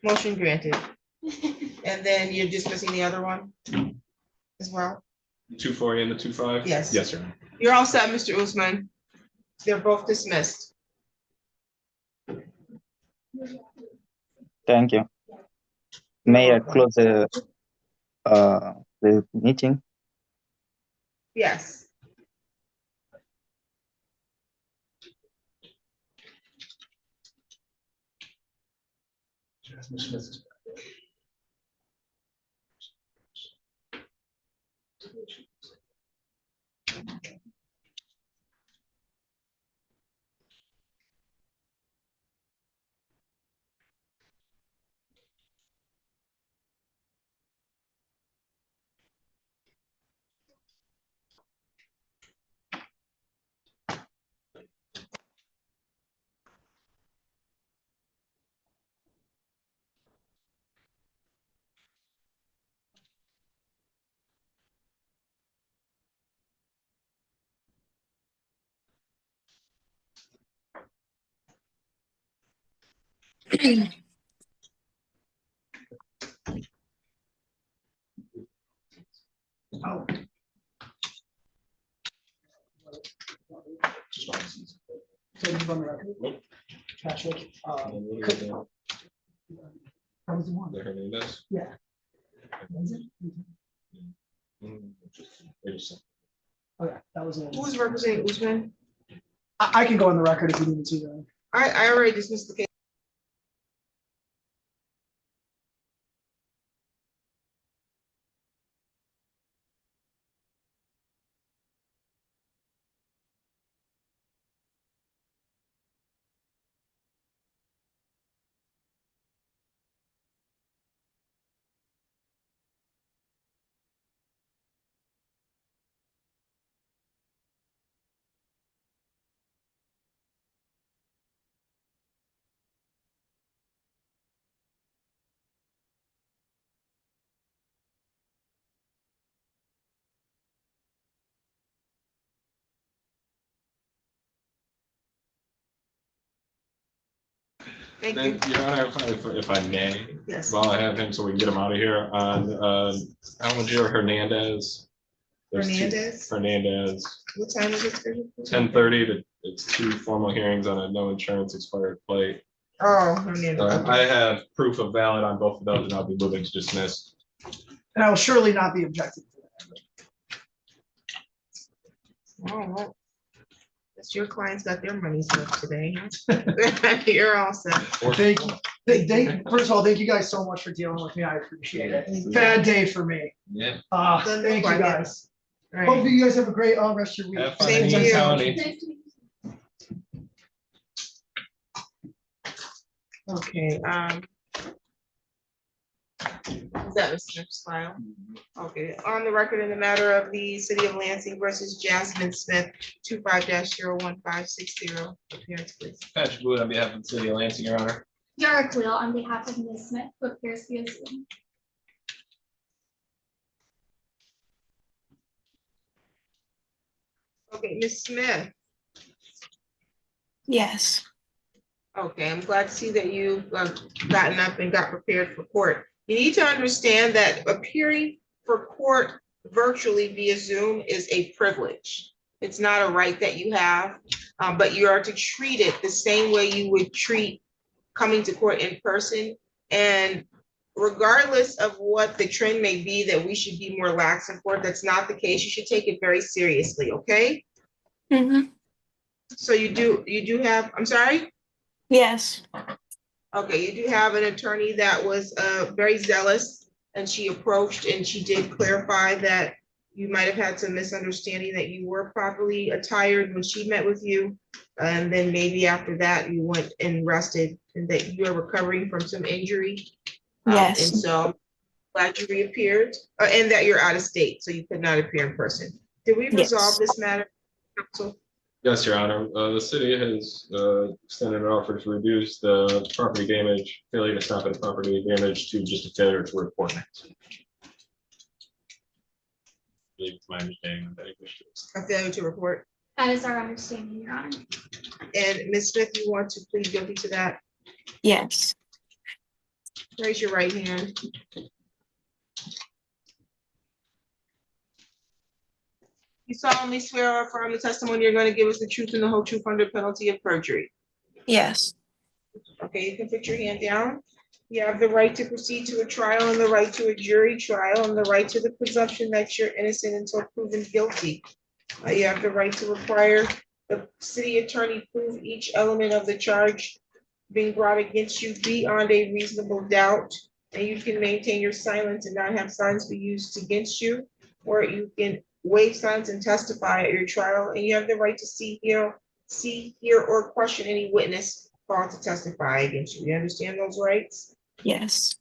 motion granted. And then you're dismissing the other one as well? 240 and the 25? Yes. Yes, sir. You're all set, Mr. Usman. They're both dismissed. Thank you. May I close the meeting? Yes. Oh. So you've on the record? Patrick, could- that was the one. The Hernandez? Yeah. Was it? Wait a second. Okay, that was it. Who's representing Usman? I can go on the record if you need me to. Then. I already dismissed the case. Thank you. Then, Your Honor, if I may, Yes. while I have him, so we can get him out of here on Almagier Hernandez. There's two- Hernandez? Hernandez, What time is it scheduled for? 10:30 to, it's two formal hearings on a no insurance expired plate. Oh, Hernandez. I have proof of valid on both of those, and I'll be moving to dismiss. And I will surely not be objecting to that. Oh, well. Guess your clients got their money's worth today. You're all set. Thank you. First of all, thank you guys so much for dealing with me. I appreciate it. Bad day for me. Yeah. Thank you guys. Right. Hope you guys have a great rest of your week. Have fun Same in to East you. County. Okay, is that Mr. Smith's file? Okay, on the record in the matter of the City of Lansing versus Jasmine Smith, 25-01560, appearance please. Patrick Wood on behalf of the City of Lansing, Your Honor. Yara Cleo on behalf of Ms. Smith, who appears via Zoom. Okay, Ms. Smith. Yes. Okay, I'm glad to see that you've gotten up and got prepared for court. You need to understand that appearing for court virtually via Zoom is a privilege. It's not a right that you have, but you are to treat it the same way you would treat coming to court in person. And regardless of what the trend may be that we should be more lax in court, that's not the case. You should take it very seriously, okay? Mm-hmm. So you do have, I'm sorry? Yes. Okay, you do have an attorney that was very zealous, and she approached and she did clarify that you might have had some misunderstanding that you were properly attired when she met with you. And then maybe after that, you went and rested, and that you are recovering from some injury. Yes. And so glad you reappeared, and that you're out of state, so you could not appear in person. Did we resolve this matter, counsel? Yes, Your Honor. The city has extended an offer to reduce the property damage, failure to stop at property damage to just a failure to report. It's my understanding of that issue. A failure to report. That is our understanding, Your Honor. And Ms. Smith, you want to plead guilty to that? Yes. Raise your right hand. You solemnly swear or affirm the testimony you're going to give us the truth and the whole truth under penalty of perjury. Yes. Okay, you can put your hand down. You have the right to proceed to a trial and the right to a jury trial and the right to the presumption that you're innocent until proven guilty. You have the right to require the city attorney prove each element of the charge being brought against you beyond a reasonable doubt. And you can maintain your silence and not have silence be used against you, or you can waive silence and testify at your trial. And you have the right to see, hear, or question any witness called to testify against you. You understand those rights? Yes.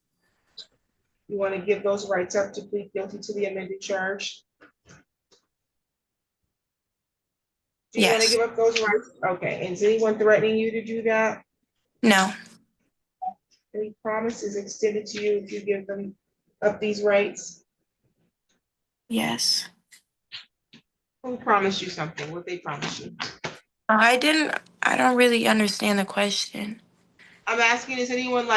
You want to give those rights up to plead guilty to the amended charge? Do you want to Yes. give up those rights? Okay, and is anyone threatening you to do that? No. Any promises extended to you if you give them up these rights? Yes. Who promised you something? What they promised you? I don't really understand the question. I'm asking, is anyone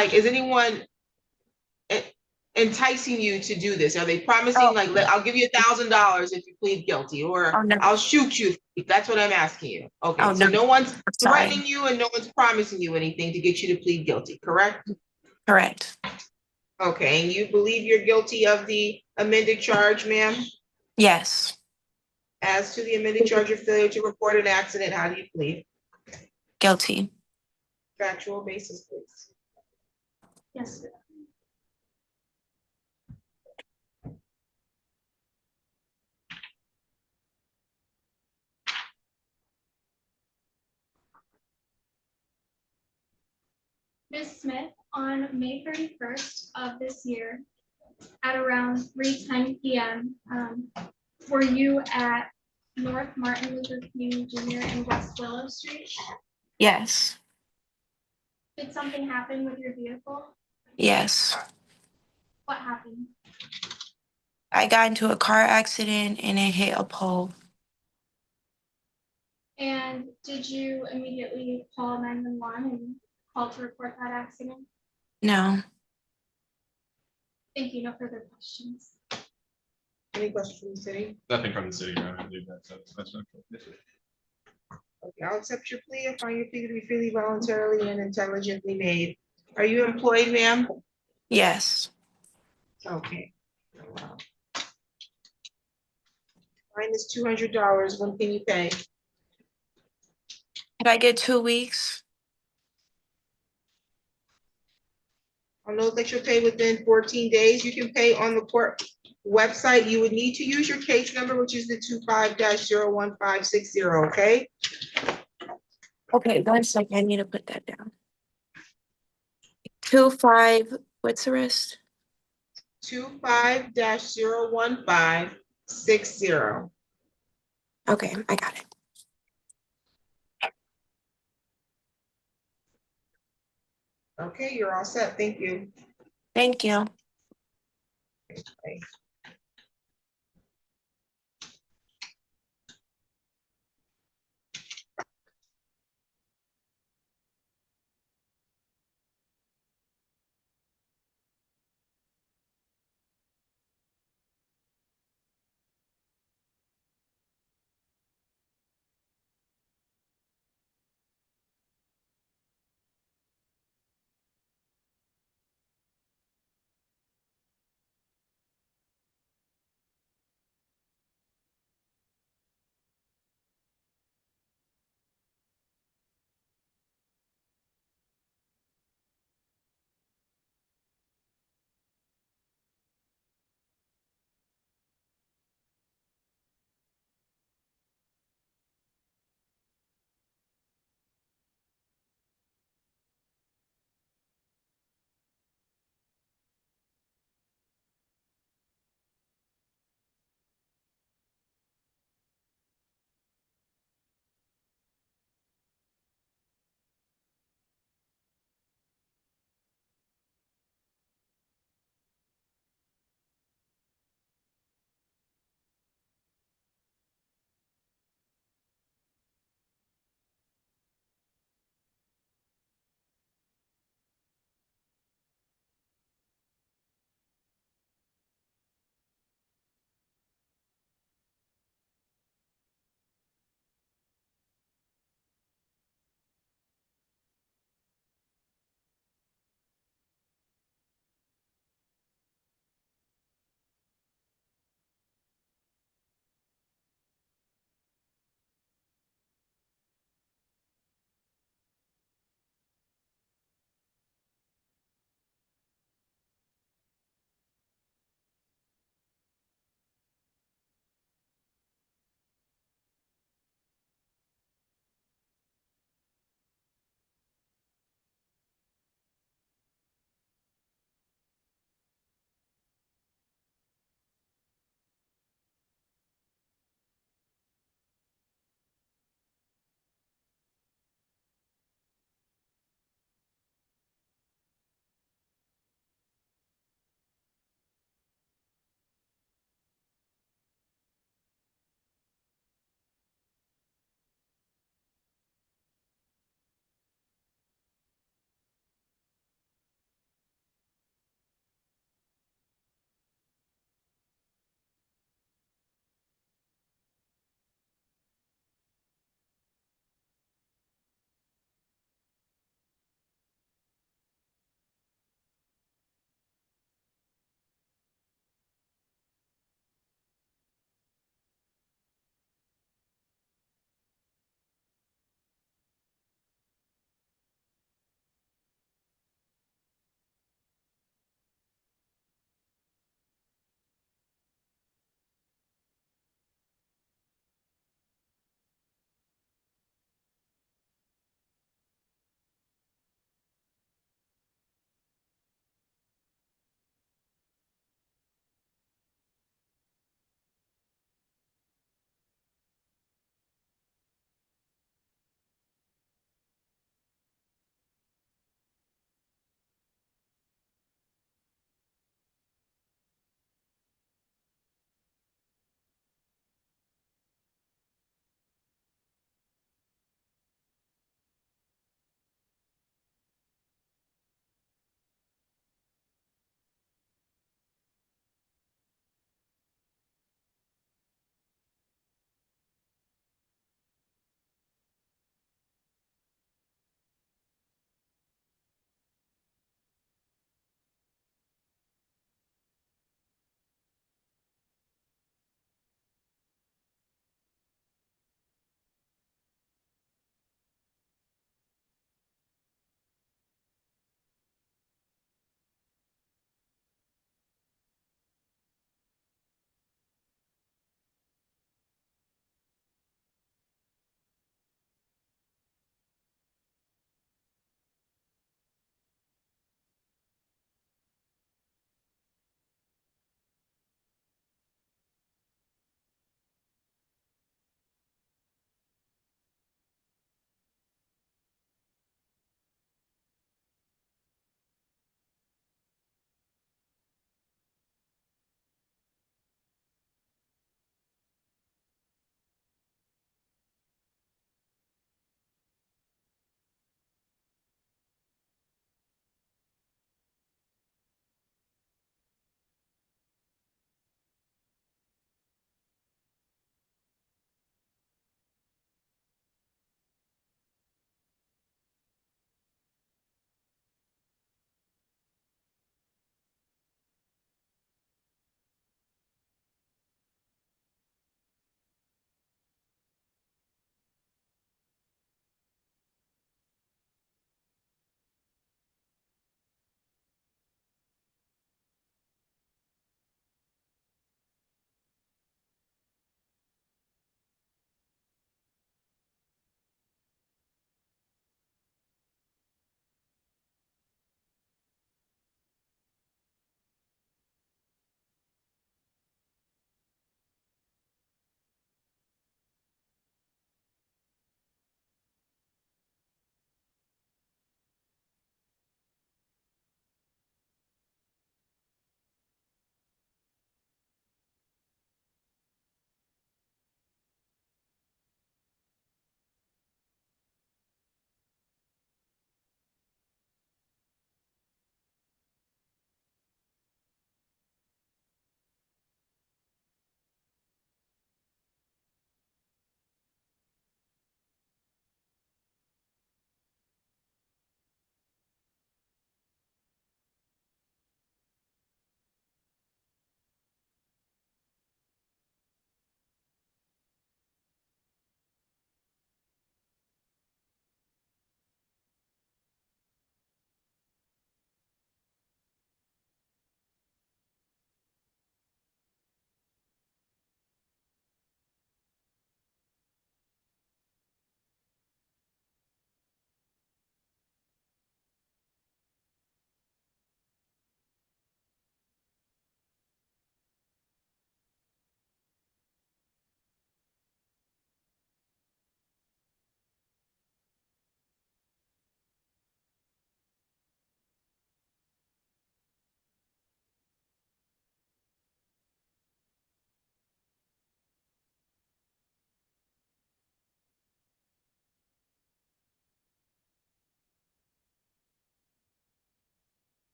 enticing you to do this? Are they promising I'll give you $1,000 if you plead guilty, or Oh, no. I'll shoot you? That's what I'm asking you. Okay, Oh, so no. no one's Sorry. threatening you and no one's promising you anything to get you to plead guilty, correct? Correct. Okay, and you believe you're guilty of the amended charge, ma'am? Yes. As to the amended charge of failure to report an accident, how do you plead? Guilty. Factual basis, please. Yes, sir. Ms. Smith, on May 31st of this year, at around 3:10 p.m., were you at North Martin Luther King Jr. and West Willow Street? Yes. Did something happen with your vehicle? Yes. What happened? I got into a car accident and it hit a pole. And did you immediately call 911 and call to report that accident? No. Thank you. No further questions. Any questions from the city? Nothing from the city, Your Honor. I believe that's Okay, I'll accept your plea. I find your plea to be freely, voluntarily, and intelligently made. Are you employed, ma'am? Yes. Okay. Fine is $200. When can you pay? Can I get 2 weeks? I'll note that you'll pay within 14 days. You can pay on the court website. You would need to use your case number, which is the 25-01560, okay? Okay, 1 second. I need to put that down. 25, what's the rest? 25-01560. Okay, I got it. Okay, you're all set. Thank you. Thank you. Bye.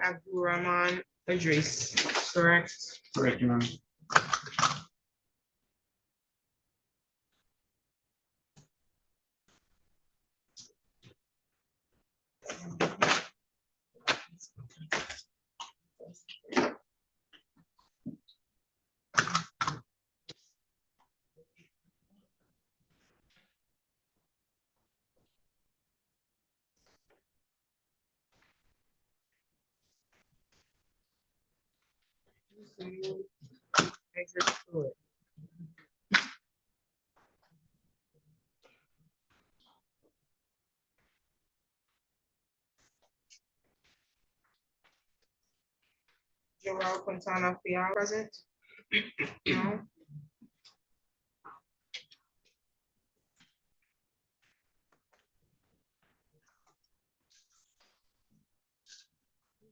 Abdulrahman Idris, correct? Correct, Your Honor. Joel Quintana Fial present? No.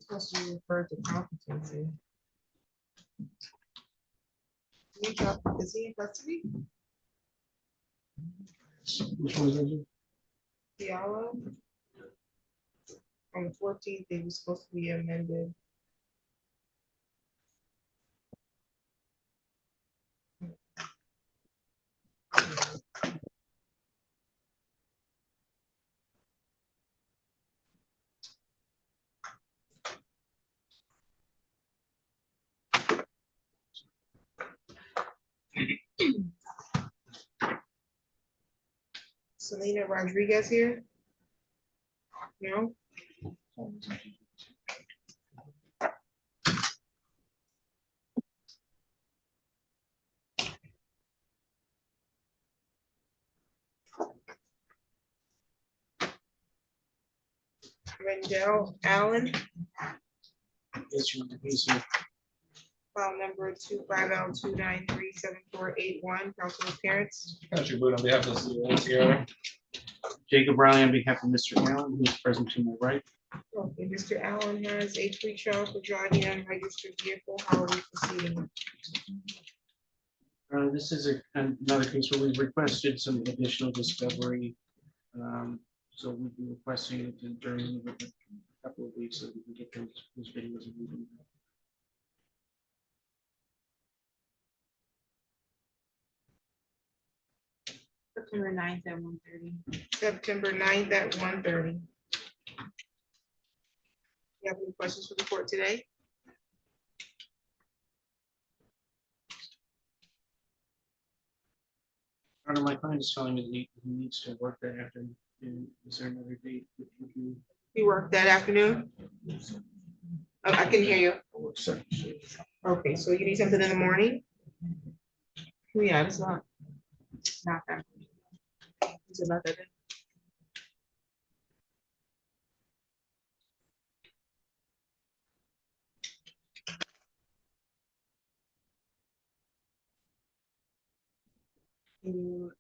Supposed to be referred to competency. Is he in custody? Which one is it? Fiala? On the 14th, they were supposed to be amended. Selena Rodriguez here? No? Rendell Allen, Yes, Your Honor, he's here. file number 25L2937481, council appearance. Patrick Boone on behalf of the city of Lansing, Your Honor. Jacob Riley on behalf of Mr. Allen, who is present to my right. Okay, Mr. Allen has a free trial for driving an unregistered vehicle. How are we proceeding? This is another case where we've requested some additional discovery. So we'll be requesting it during a couple of weeks so we can get those videos moving. September 9th at 1:30. September 9th at 1:30. You have any questions for the court today? Your Honor, my client is telling me that he needs to work that afternoon. Is there another date that you can? You work that afternoon? Oh, I can hear you. Okay, so you need something in the morning? Yeah, it's not that. It's about that.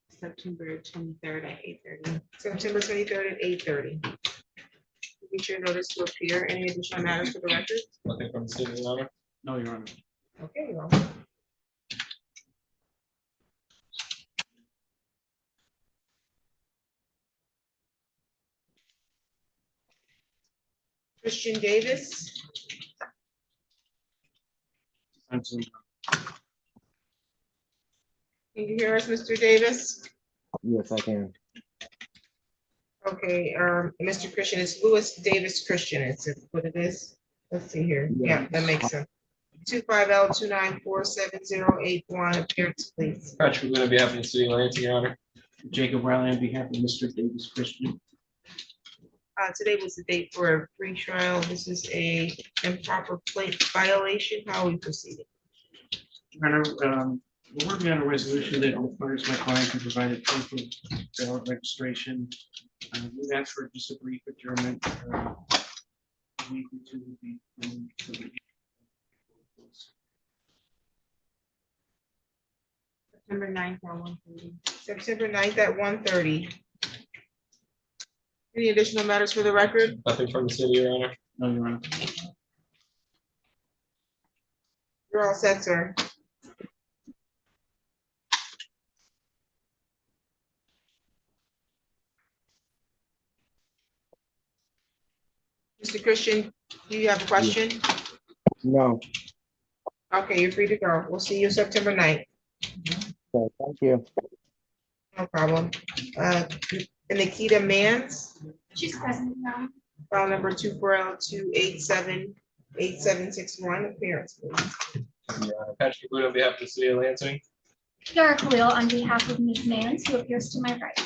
September 23rd at 8:30. September 23rd at 8:30. Get your notice to appear. Any additional matters for the record? Nothing from the city, Your Honor. No, Your Honor. Okay, well. Christian Davis. On Zoom. Can you hear us, Mr. Davis? Yes, I can. Okay, Mr. Christian, it's Louis Davis Christian, it's what it is. Let's see here. Yeah, that makes sense. 25L2947081, appearance, please. Patrick Boone on behalf of the city of Lansing, Your Honor. Jacob Riley on behalf of Mr. Davis Christian. Today was the date for a free trial. This is a improper plate violation. How are we proceeding? Your Honor, we're working on a resolution that requires my client to provide a proof of valid registration. We've asked for just a brief adjournment. A week or two would be. September 9th at 1:30. September 9th at 1:30. Any additional matters for the record? Nothing from the city, Your Honor. No, Your Honor. You're all set, sir. Mr. Christian, do you have a question? No, Okay, you're free to go. We'll see you September 9th. okay, thank you. No problem. And Nikita Mans, She's present now. file number 240-287-8761, appearance, please. Patrick Wood on behalf of the city of Lansing. Dara Khalil on behalf of Ms. Mans, who appears to my right.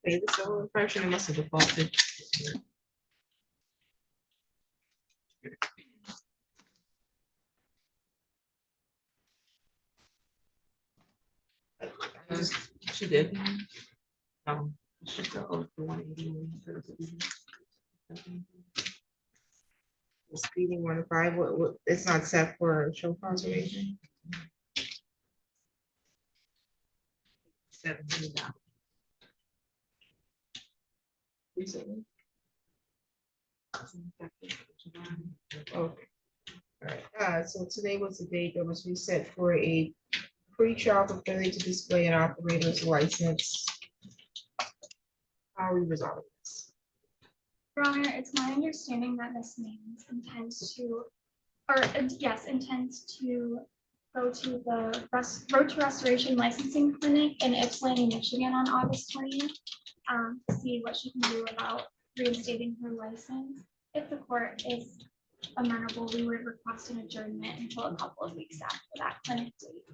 Okay, this whole infraction must have defaulted. She did. She took the 181. The speeding 105, what, it's not set for show conservation? 17 now. Recently? Okay. All right, so today was the date that was reset for a pre-trial for failure to display an operator's license. How are we resolving this? Your Honor, it's my understanding that Ms. Mans intends to, intends to go to the Road to Restoration Licensing Clinic in Ypsilanti, Michigan on August 20th to see what she can do about reinstating her license. If the court is amenable, we would request an adjournment until a couple of weeks after that clinic date.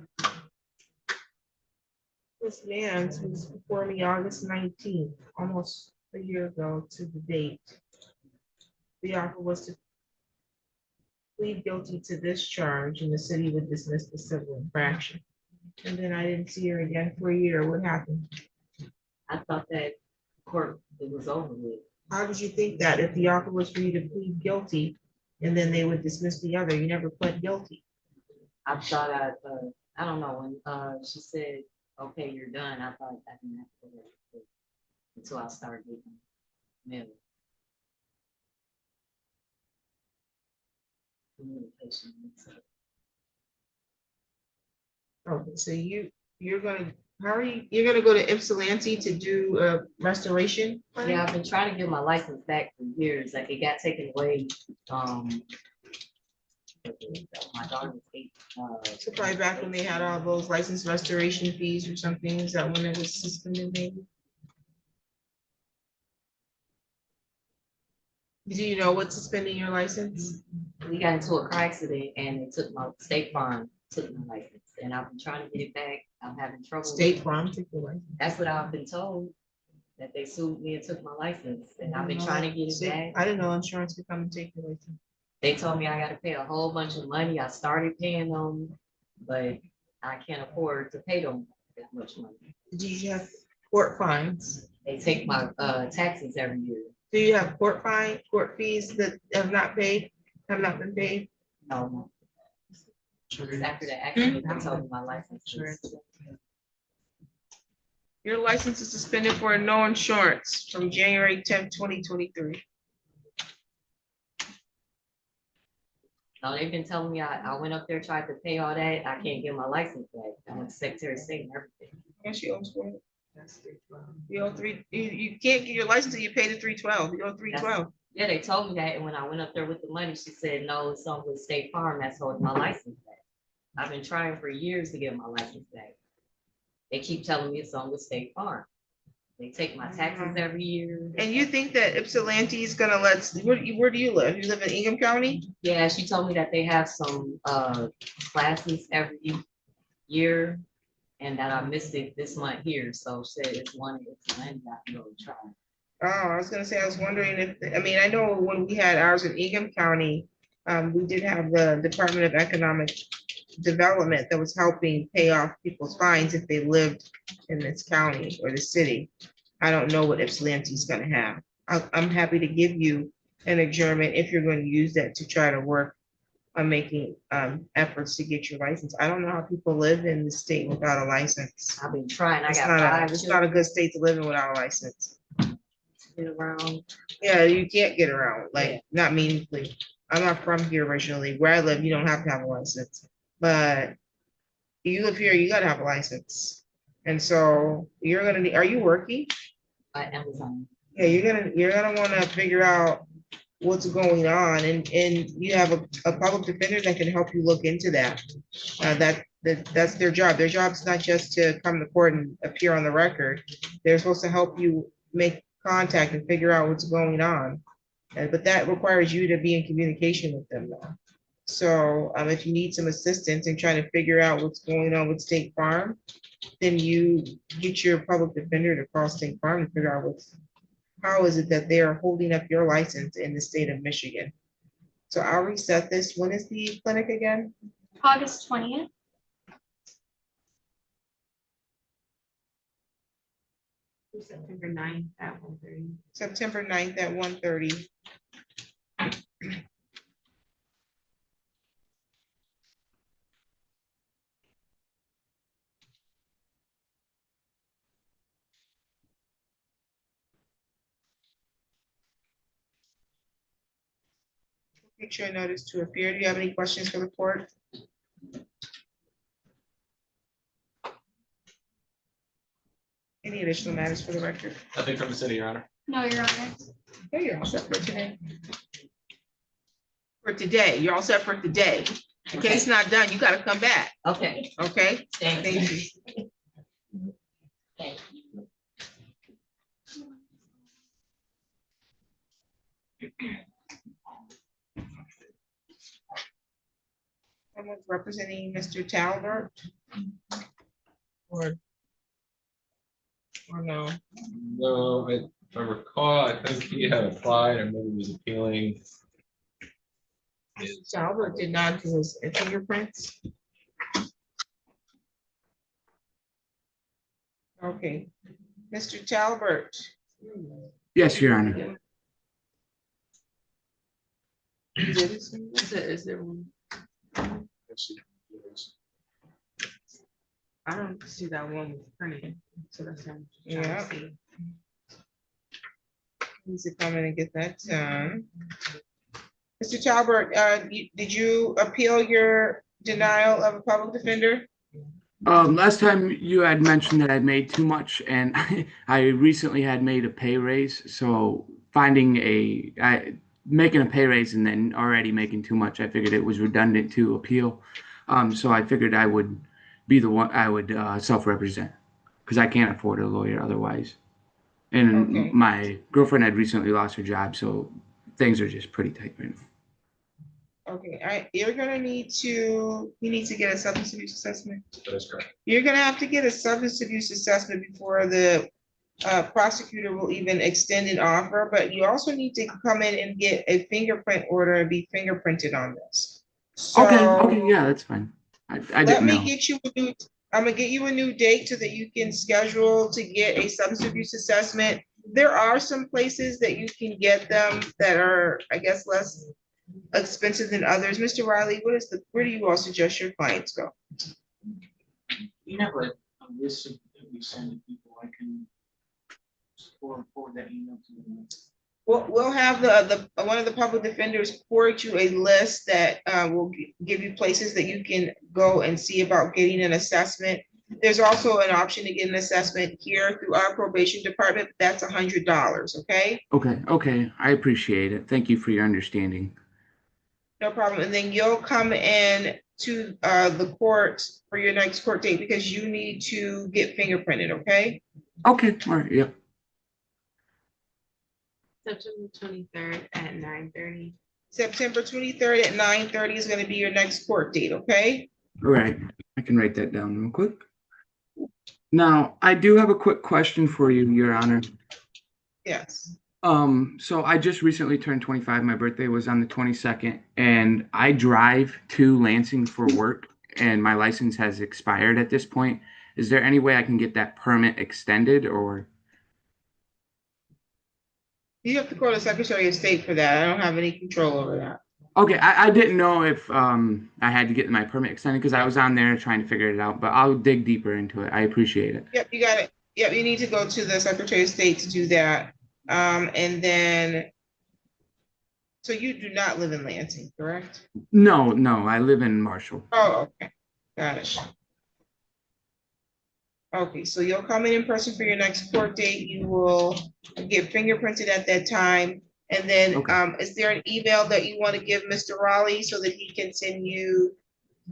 Ms. Mans was before me August 19th, almost a year ago to the date. The offer was to plead guilty to this charge and the city would dismiss the civil infraction. And then I didn't see her again for a year. What happened? I thought that court, it was over with. How did you think that if the offer was for you to plead guilty and then they would dismiss the other? You never pled guilty. I thought I don't know, when she said, okay, you're done, I thought I didn't have to go there until I started getting mail. Communication. Okay, so you're gonna, how are you're gonna go to Ypsilanti to do a restoration? Yeah, I've been trying to get my license back for years, like it got taken away, my daughter was 8. So probably back when they had all those license restoration fees or something, is that when it was suspended maybe? Do you know what's suspending your license? We got into a car accident and it took my State Farm, took my license, and I've been trying to get it back. I'm having trouble. State Farm took your license. That's what I've been told, that they sued me and took my license, and I've been trying to get it back. I didn't know insurance could come and take your license. They told me I gotta pay a whole bunch of money. I started paying them, but I can't afford to pay them that much money. Do you have court fines? They take my taxes every year. Do you have court fees that have not been paid? No. After the accident, I told them my license. Your license is suspended for no insurance from January 10th, 2023. No, they've been telling me I went up there, tried to pay all that. I can't get my license back. I went to Secretary of State and everything. Yes, you owe $4. You owe you can't get your license until you pay the $312. You owe $312. Yeah, they told me that, and when I went up there with the money, she said, no, it's on with State Farm, that's holding my license back. I've been trying for years to get my license back. They keep telling me it's on with State Farm. They take my taxes every year. And you think that Ypsilanti is gonna where do you live? You live in Ingham County? Yeah, she told me that they have some classes every year, and that I missed it this month here, so said it's one in Ypsilanti, I can go try. Oh, I was gonna say, I was wondering if, I know when we had ours in Ingham County, we did have the Department of Economic Development that was helping pay off people's fines if they lived in this county or the city. I don't know what Ypsilanti is gonna have. I'm happy to give you an adjournment if you're going to use that to try to work on making efforts to get your license. I don't know how people live in the state without a license. I've been trying. It's not a good state to live in without a license. get around. Yeah, you can't get around, like, not meaningfully. I'm not from here originally. Where I live, you don't have to have a license. But you live here, you gotta have a license. And so you're gonna need, are you working? Amazon. Yeah, you're gonna wanna figure out what's going on, and you have a public defender that can help you look into that. That's their job. Their job's not just to come to court and appear on the record. They're supposed to help you make contact and figure out what's going on. But that requires you to be in communication with them though. So if you need some assistance in trying to figure out what's going on with State Farm, then you get your public defender to call State Farm and figure out how is it that they are holding up your license in the state of Michigan. So I'll reset this. When is the clinic again? August 20th. September 9th at 1:30. September 9th at 1:30. Picture notice to appear. Do you have any questions for the court? Any additional matters for the record? Nothing from the city, Your Honor. No, Your Honor. Okay, you're all set for today. For today, you're all set for today. In case not done, you gotta come back. Okay. Okay? Thank Thank you. you. Thank you. Someone's representing Mr. Talbert? Or no? No, if I recall, I think he had applied and maybe was appealing. Talbert did not do his fingerprints. Okay, Mr. Talbert. Yes, Your Honor. Is there one? I don't see that one with printed, so that's what I'm trying Yeah. to see. Needs to come in and get that done. Mr. Talbert, did you appeal your denial of a public defender? Last time you had mentioned that I made too much, and I recently had made a pay raise. So making a pay raise and then already making too much, I figured it was redundant to appeal. So I figured I would be the one I would self-represent because I can't afford a lawyer otherwise. And Okay. my girlfriend had recently lost her job, so things are just pretty tight right now. Okay, you're gonna need to get a substance abuse assessment. That is correct. You're gonna have to get a substance abuse assessment before the prosecutor will even extend an offer, but you also need to come in and get a fingerprint order and be fingerprinted on this. So Okay, yeah, that's fine. I let didn't me know. get you I'm gonna get you a new date so that you can schedule to get a substance abuse assessment. There are some places that you can get them that are, I guess, less expensive than others. Mr. Riley, where do you all suggest your clients go? You have a list of that we send to people. I can forward that email to them. We'll have one of the public defenders forward you a list that will give you places that you can go and see about getting an assessment. There's also an option to get an assessment here through our probation department. That's $100, okay? Okay, I appreciate it. Thank you for your understanding. No problem. And then you'll come in to the court for your next court date because you need to get fingerprinted, okay? Okay, all right, yep. September 23rd at 9:30. September 23rd at 9:30 is going to be your next court date, okay? All right, I can write that down real quick. Now, I do have a quick question for you, Your Honor. Yes. So I just recently turned 25. My birthday was on the 22nd, and I drive to Lansing for work, and my license has expired at this point. Is there any way I can get that permit extended, or? You have to call the Secretary of State for that. I don't have any control over that. Okay, I didn't know if I had to get my permit extended because I was on there trying to figure it out, but I'll dig deeper into it. I appreciate it. Yep, you got it. Yep, you need to go to the Secretary of State to do that. And then, so you do not live in Lansing, correct? No, no, I live in Marshall. Oh, okay, got it. Okay, so you'll come in person for your next court date. You will get fingerprinted at that time. And then, Okay. is there an email that you want to give Mr. Raleigh so that he can send you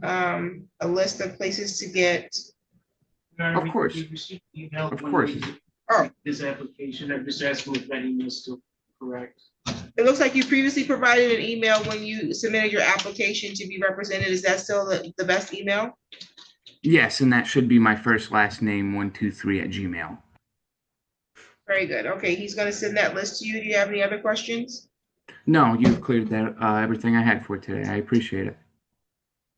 a list of places to get? Of course. We received email Of when course. His application, I'm just asking if that email is still correct. It looks like you previously provided an email when you submitted your application to be represented. Is that still the best email? Yes, and that should be my first last name 123 at Gmail. Very good. Okay, he's gonna send that list to you. Do you have any other questions? No, you've cleared that everything I had for today. I appreciate it.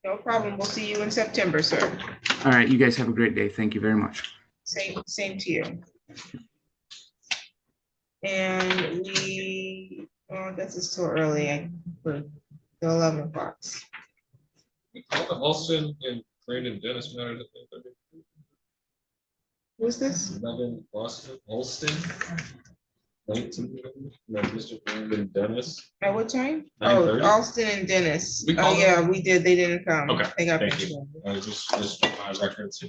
No problem. We'll see you in September, sir. All right, you guys have a great day. Thank you very much. Same to you. And I guess it's still early. For the 11 o'clock. We call the Halston and Brandon Dennis matters. Who's this? Megan Alston. 19, Mr. Brandon Dennis. At what time? 9:30. Oh, Alston and Dennis. We Oh, called yeah, them? we did. They didn't come. Okay, They got thank pinched you. up. Just records.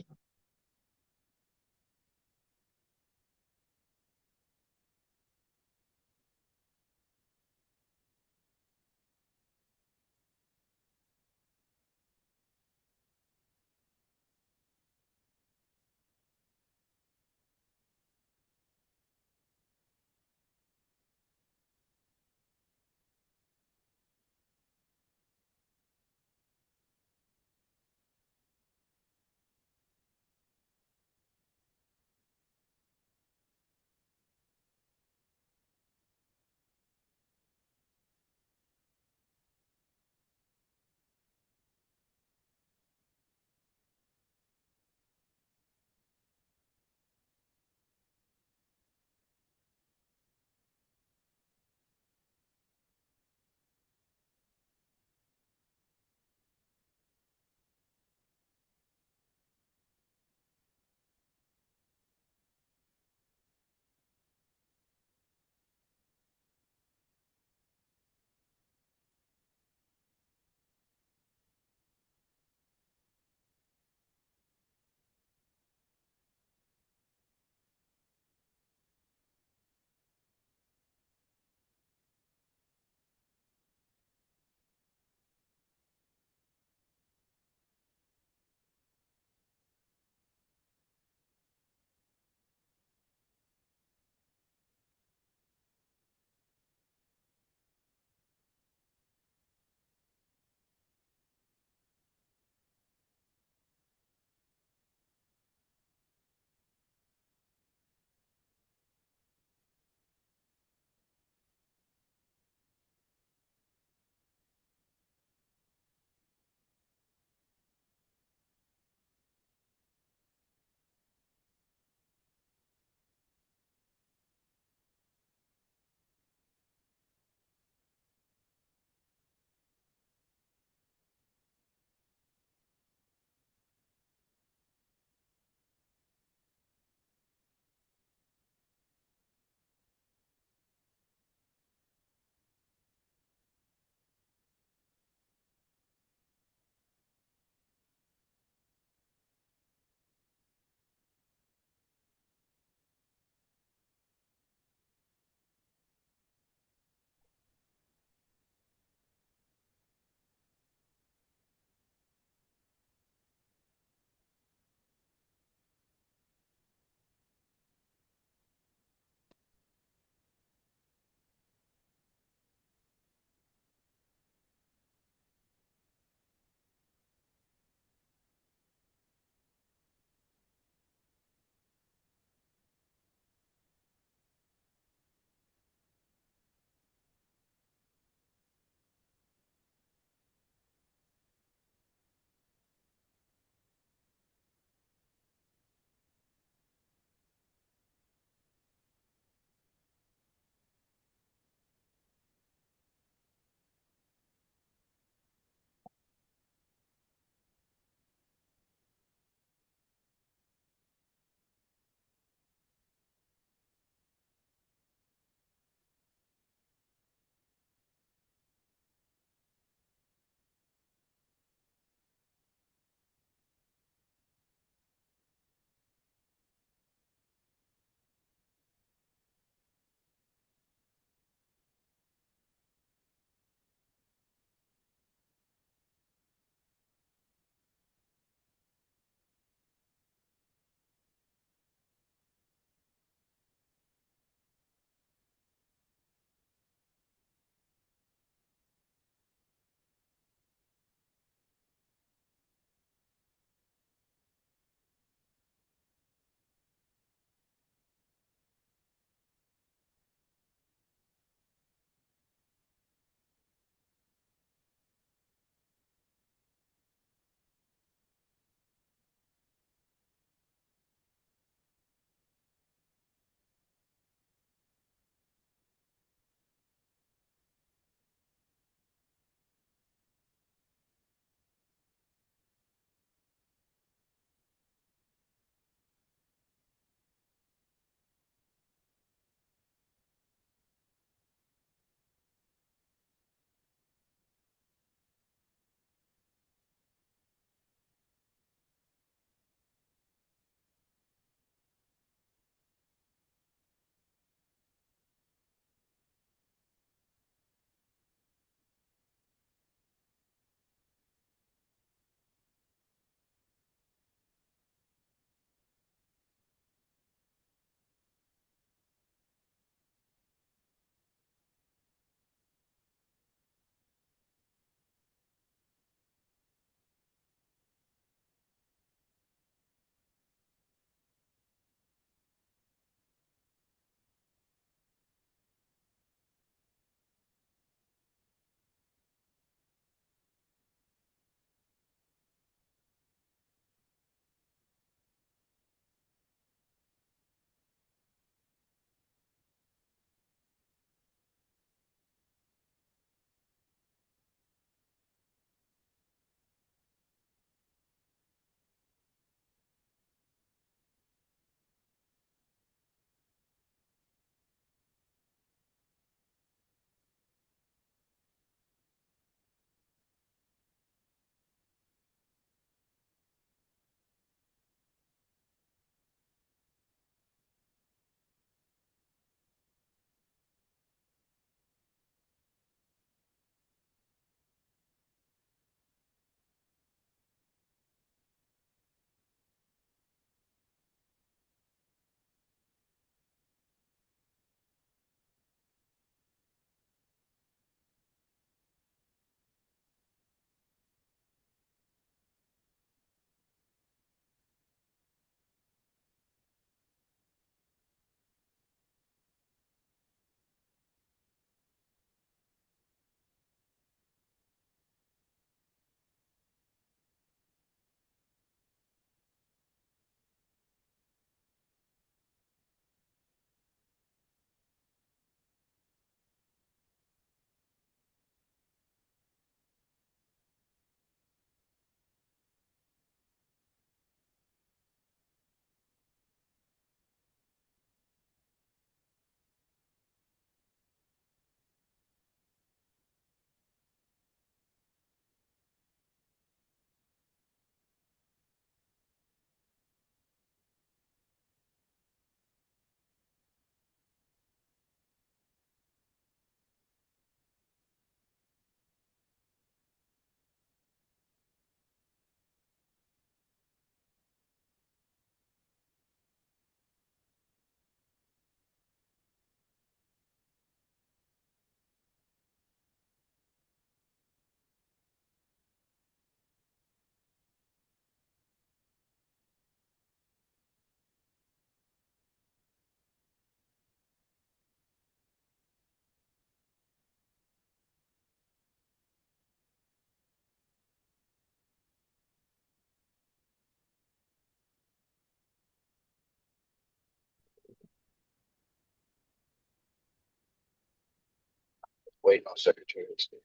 waiting on Secretary of State.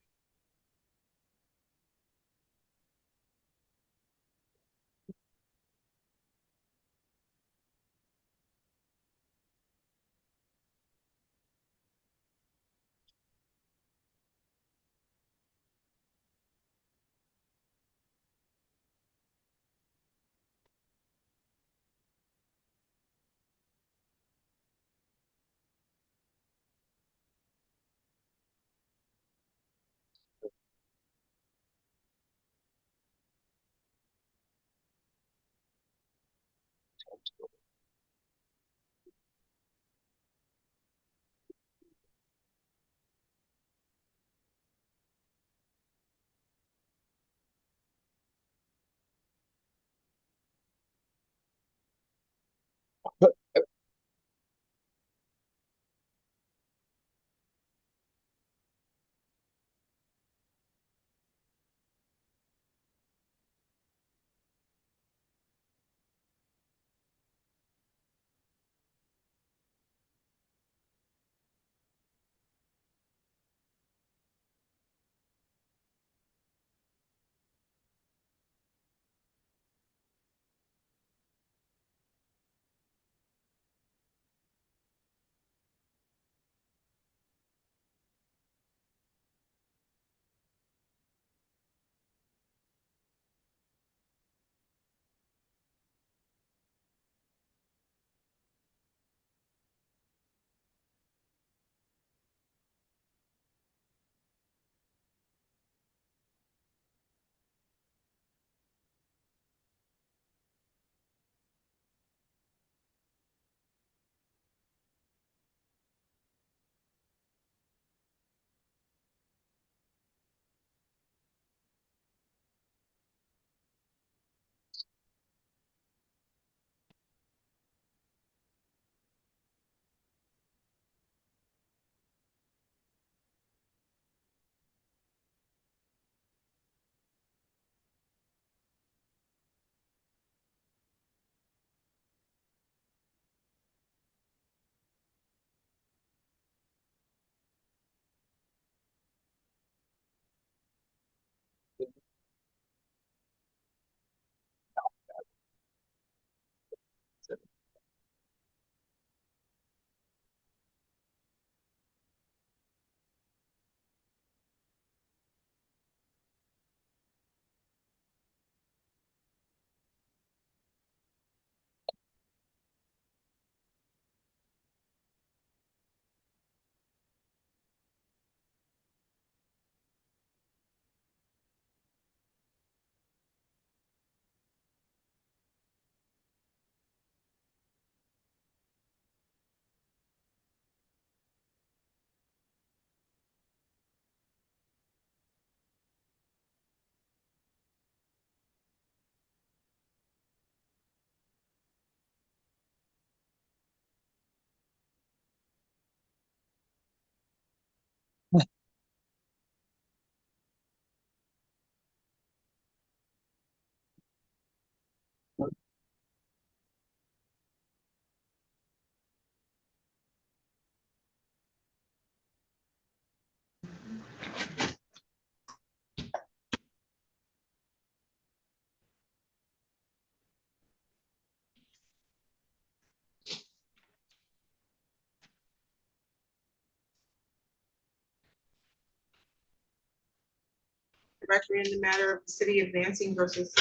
Record in the matter of the city of Lansing versus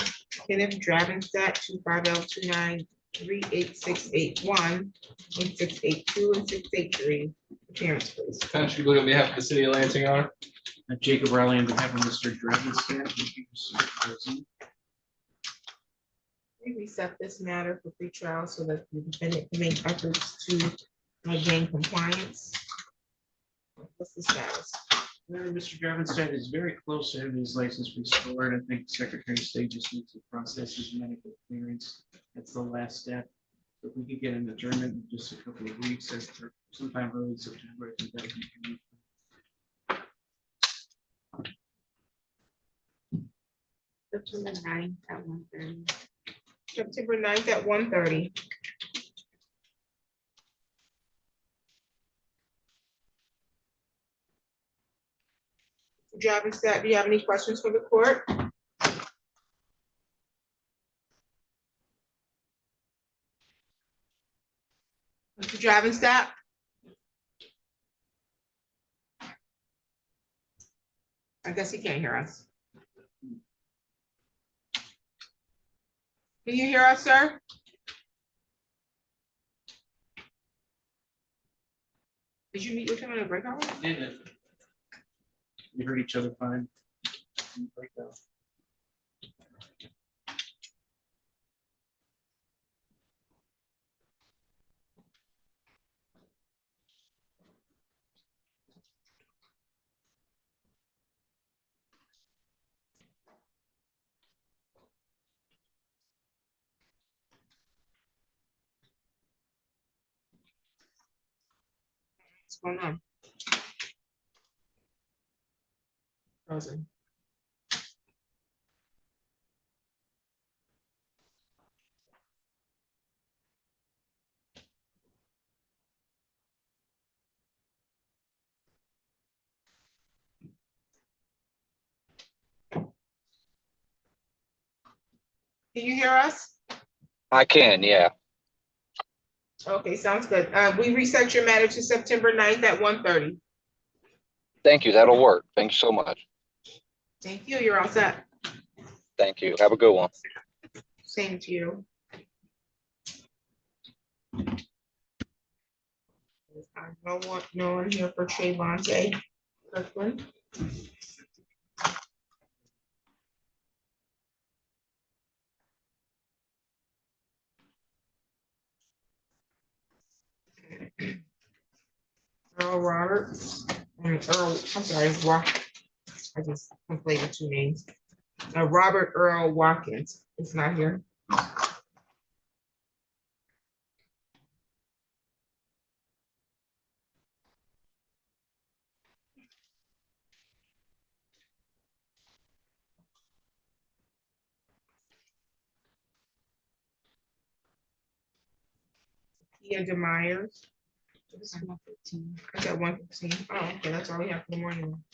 Kenneth Dravenstadt, 25029386881 and 682 and 683. Appearance, please. Country Book on behalf of the city of Lansing, Your Honor. Jacob Riley on behalf of Mr. Dragonstadt. We reset this matter for pretrial so that the defendant can make efforts to gain compliance. What's the status? Mr. Dragonstadt is very close to having his license restored. I think Secretary of State just needs to process his medical clearance. That's the last step. If we could get an adjournment in just a couple of weeks, or sometime early September, I think that would be. September 9th at 1:30. September 9th at 1:30. Javenstadt, do you have any questions for the court? Mr. Javenstadt? I guess he can't hear us. Can you hear us, sir? Did you meet with him in a breakout room? We heard each other fine. Breakout. What's going on? Frozen. Can you hear us? I can, yeah. Okay, sounds good. We reset your matter to September 9th at 1:30. Thank you. That'll work. Thanks so much. Thank you. You're all set. Thank you. Have a good one. Same to you. No one here for Trayvon Kirkland. Earl Roberts, Earl, I'm sorry, I just conflated two names. Robert Earl Watkins is not here. Kia DeMeyers. I got 1:15. Oh, okay, that's all we have for the morning.